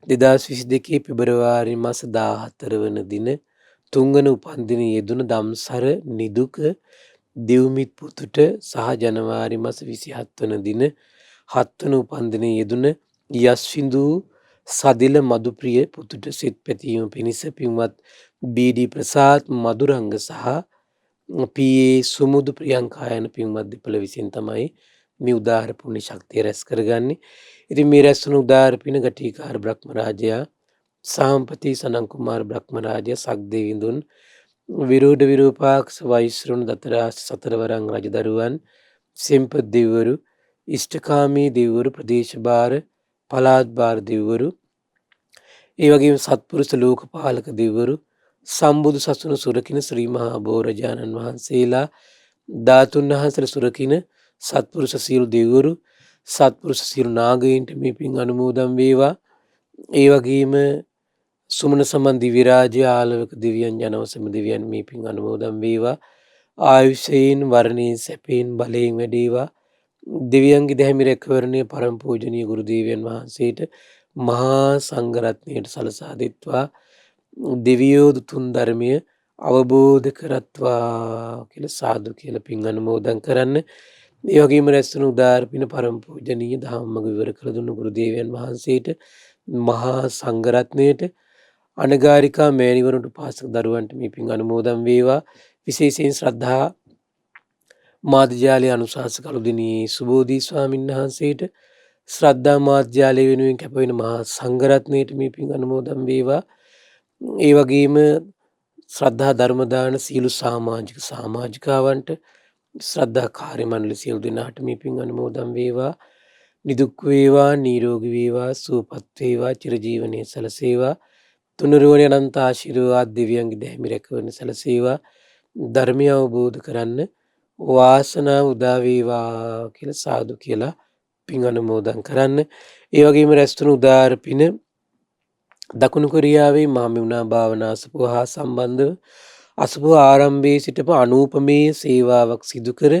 2022 පෙබරවාරි මාස 14 වන දින තුන්වන උපන්දින යෙදුන දම්සර නිදුක දෙව්මිත් පුතුට සහ ජනවාරි මාස 27 වන දින 7 වන උපන්දින යෙදුන යස්විඳු සදිල මදුප්‍රිය පුතුට සිත් පැතීම පිණිස පින්වත් බී.ඩී. ප්‍රසාද් මදුරංග සහ පී.ඒ. සුමුදු ප්‍රියංකා යන පින්වත් දෙපළ විසින් තමයි මේ උදාාර පුණ්‍ය ශක්තිය රැස් කරගන්නේ. ඉතින් මේ රැස් වන උදාාර පින ගටිකාර බ්‍රහ්ම රාජයා, සාම්පති සනන් කුමාර බ්‍රහ්ම රාජයා, සක්දේවිඳුන්, විරෝධ විරූපාක්ෂ වෛශ්‍රවණ දතරාස් සතරවරන් රජදරුවන්, සෙම්පත් දෙවිවරු, ඉෂ්ඨකාමී දෙවිවරු, ප්‍රදේශ භාර, පළාත් භාර දෙවිවරු, ඒ වගේම සත්පුරුෂ ලෝකපාලක දෙවිවරු, සම්බුදු සසුන සුරකින ශ්‍රී මහා බෝරජාණන් වහන්සේලා, ධාතුන් වහන්සේලා සුරකින සත්පුරුෂ සියලු දෙවිවරු, සත්පුරුෂ සියලු නාගයින්ට මේ පින් අනුමෝදන් වේවා. ඒ වගේම සුමන සමන් දිව්‍ය රාජ්‍ය ආලවක දෙවියන් ජනවසම දෙවියන් මේ පින් අනුමෝදන් වේවා. ආයුෂයෙන් වර්ණයෙන් සැපයෙන් බලයෙන් වැඩේවා. දෙවියන්ගේ දැහැමි රැකවරණය පරම පූජනීය ගුරු දේවයන් වහන්සේට මහා සංඝරත්නයට සලසා දෙත්වා. දෙවියෝ දුතුන් ධර්මය අවබෝධ කරත්වා කියලා සාදු කියලා පින් අනුමෝදන් කරන්න. ඒ වගේම රැස්වන උදාාර පින පරම පූජනීය ධම්මග විවර කළ දුන්නු ගුරු දේවයන් වහන්සේට මහා සංඝරත්නයට අනගාരികා මෑණිවරුන්ට පාසක දරුවන්ට මේ පින් අනුමෝදන් වේවා. විශේෂයෙන් ශ්‍රද්ධා මාධ්‍යාලය අනුශාසක අලුදිනී සුබෝධි ස්වාමීන් වහන්සේට, ශ්‍රද්ධා මාධ්‍යාලය වෙනුවෙන් කැපවෙන මහා සංඝරත්නයට මේ පින් අනුමෝදන් වේවා. ඒ වගේම ශ්‍රද්ධා ධර්ම දාන සියලු සමාජිකාවන්ට ශ්‍රද්ධා කාර්ය මණ්ඩල සියලු දෙනාට මේ පින් අනුමෝදන් වේවා. නිදුක් වේවා, නිරෝගී වේවා, සුවපත් වේවා, චිරජීවනයේ සැලසේවා. තුනුරුවනේ අනන්ත ආශිර්වාද දෙවියන්ගේ දැහැමි රැකවරණ සැලසේවා. ධර්මය අවබෝධ කරන්න වාසනාව උදා වේවා කියලා සාදු කියලා පින් අනුමෝදන් කරන්න. ඒ වගේම රැස්තුණු උදාාර පින දකුණු කොරියාවේ මහමෙවුනා භාවනා අසපුව හා සම්බන්ධව අසපුව ආරම්භයේ සිටම අනූපමේය සේවාවක් සිදු කර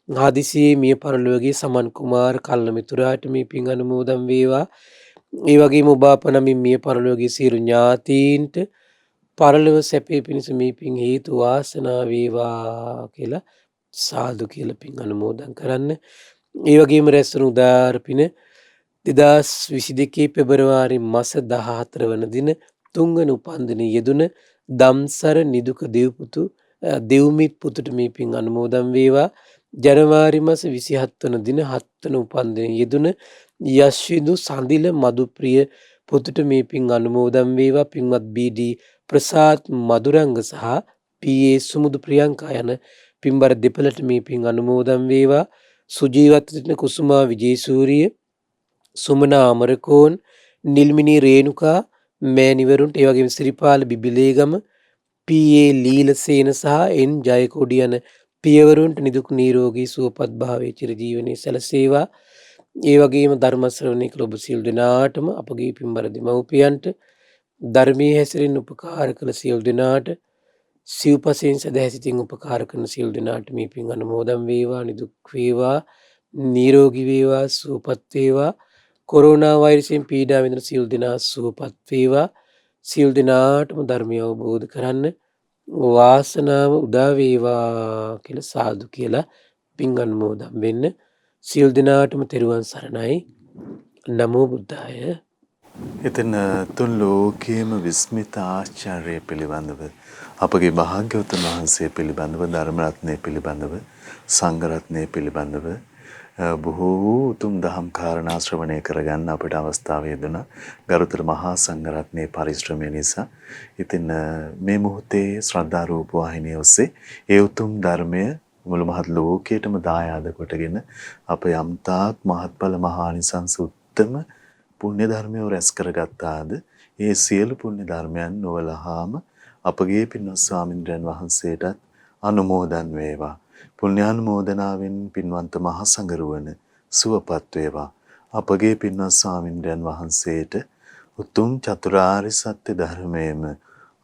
හදිසියේ මිය පරලොවගේ සමන් කුමාර කල්ලමිතුරාට මේ පින් අනුමෝදන් වේවා. ඒ වගේම ඔබ අප නමින් මිය පරලොවගේ සියලු ඥාතීන්ට පරලොව සැපේ පිණිස මේ පින් හේතු වාසනා වේවා කියලා සාදු කියලා පින් අනුමෝදන් කරන්න. ඒ වගේම රැස්වුණු උදාාර පින 2022 පෙබරවාරි මාස 14 වන දින තුන්වන උපන්දිනයේ යෙදුන දම්සර නිදුක දෙව්මිත් පුතුට මේ පින් අනුමෝදන් වේවා. ජනවාරි මාස 27 වන දින 7 වන උපන්දිනයේ යෙදුන යශ්විදු සඳිල මදුප්‍රිය පුතුට මේ පින් අනුමෝදන් වේවා. පින්වත් බී.ඩී. ප්‍රසාද් මදුරංග සහ පී.ඒ. සුමුදු ප්‍රියංකා යන පින්බර දෙපළට මේ පින් අනුමෝදන් වේවා. සුජීවත් කුසුමා විජේසූරිය, සුමනා අමරකෝන්, නිල්මිනී රේණුකා මෑණිවරුන්ට, ඒ වගේම සිරිපාල බිබිලේගම, පී.ඒ. ලීලසේන සහ එන් ජයකොඩි යන පියවරුන්ට නිදුක් නිරෝගී සුවපත් භාවයේ චිරජීවනයේ සැලසේවා. ඒ වගේම ධර්ම ශ්‍රවණය කළ ඔබ සියලු දෙනාටම අපගේ පින්බර දෙමව්පියන්ට ධර්මයේ හැසිරෙන්න උපකාර කළ සියලු දෙනාට සිව්පසයෙන් සදහැසිතින් උපකාර කරන සියලු දෙනාට මේ පින් අනුමෝදන් වේවා. නිදුක් වේවා, නිරෝගී වේවා, සුවපත් වේවා. කොරෝනා වෛරසයෙන් පීඩා විඳින සියලු දෙනා සුවපත් වේවා. සියලු දෙනාටම ධර්මය අවබෝධ කරන්න වාසනාව උදා වේවා කියලා සාදු කියලා පින් අනුමෝදන් වෙන්න. සියලු දෙනාටම තෙරුවන් සරණයි. නමෝ බුද්ධාය. එතන තුන් ලෝකයේම විස්මිත ආශ්චර්ය පිළිබඳව, අපගේ භාග්‍යවතුන් වහන්සේ පිළිබඳව, ධර්ම රත්නය පිළිබඳව, සංඝ රත්නය පිළිබඳව බොහෝ උතුම් දහම් කාරණා ශ්‍රවණය කරගන්න අපට අවස්ථාව ලැබුණා. ගරුතර මහා සංඝ රත්නයේ පරිශ්‍රමය නිසා. ඉතින් මේ මොහොතේ ශ්‍රද්ධා රූප වාහිනිය ඔස්සේ ඒ උතුම් ධර්මය මුළු මහත් ලෝකයටම දායාද කොටගෙන අප යම්තාක් මහත්ඵල මහානිසංස උත්තම පුණ්‍ය ධර්මය රැස් කරගත්තාද ඒ සියලු පුණ්‍ය ධර්මයන් නොවලහාම අපගේ පින්වත් ස්වාමින්ද්‍රයන් වහන්සේටත් අනුමෝදන් වේවා. පුණ්‍යානුමෝදනාවෙන් පින්වන්ත මහ සංඝරුවන සුවපත් වේවා. අපගේ පින්වත් ස්වාමින්ද්‍රයන් වහන්සේට උතුම් චතුරාර්ය සත්‍ය ධර්මයේම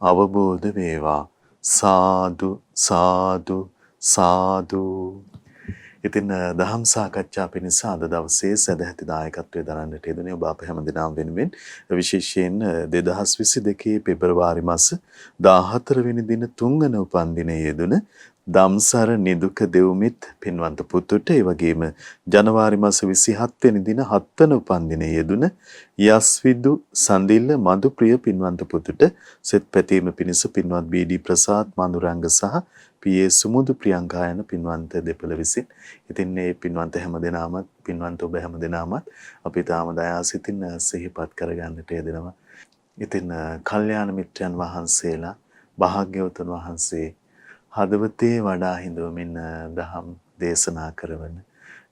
අවබෝධ වේවා. සාදු සාදු සාදු. ඉතින් දහම් සාකච්ඡා පිණිස අද දවසේ සදැහැති දායකත්වයේ දරන්නට යෙදුනේ ඔබ අප හැම දිනම වෙනුවෙන් විශේෂයෙන් 2022 පෙබරවාරි මාස 14 වෙනි දින තුන්වන උපන්දිනයේ යෙදුන දම්සර නිදුක දෙව්මිත් පින්වන්ත පුතුට, ඒ වගේම ජනවාරි මාස 27 වෙනි දින 7 වන උපන්දිනයේ යෙදුන යස්විදු සඳිල්ල මදුප්‍රිය පින්වන්ත පුතුට සෙත් පැතීම පිණිස පින්වත් බී.ඩී. ප්‍රසාද් මඳුරංග සහ පී.ඒ. සුමුදු ප්‍රියංකා යන පින්වන්ත දෙපළ විසින්. ඉතින් මේ පින්වන්ත හැමදෙනාමත්, පින්වන්ත ඔබ හැමදෙනාමත් අපි තාම දයාසිතින් සිහිපත් කරගන්නට යෙදෙනවා. ඉතින් කල්යාණ මිත්‍රයන් වහන්සේලා, භාග්‍යවතුන් වහන්සේ හදවතේ වඩා හිඳවමින් දහම් දේශනා කරවන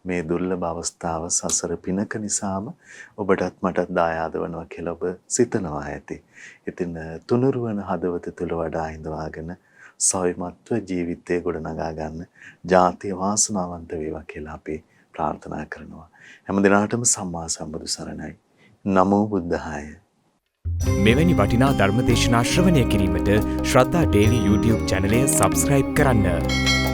මේ දුර්ලභ අවස්ථාව සසර පිනක නිසාම ඔබටත් මටත් දායාද වෙනවා කියලා ඔබ සිතනවා ඇති. ඉතින් තුනුරුවන හදවත තුළ වඩා හිඳවාගෙන සවිමත්ව ජීවිතේ ගොඩනගා ගන්න ජාතිය වාසනාවන්ත වේවා කියලා අපි ප්‍රාර්ථනා කරනවා. හැම දිනකටම සම්මා සම්බුදු සරණයි. නමෝ බුද්ධාය. මෙවැනි වටිනා ධර්ම දේශනා ශ්‍රවණය කිරීමට ශ්‍රද්ධා ඩේලි YouTube චැනලය සබ්ස්ක්‍රයිබ් කරන්න.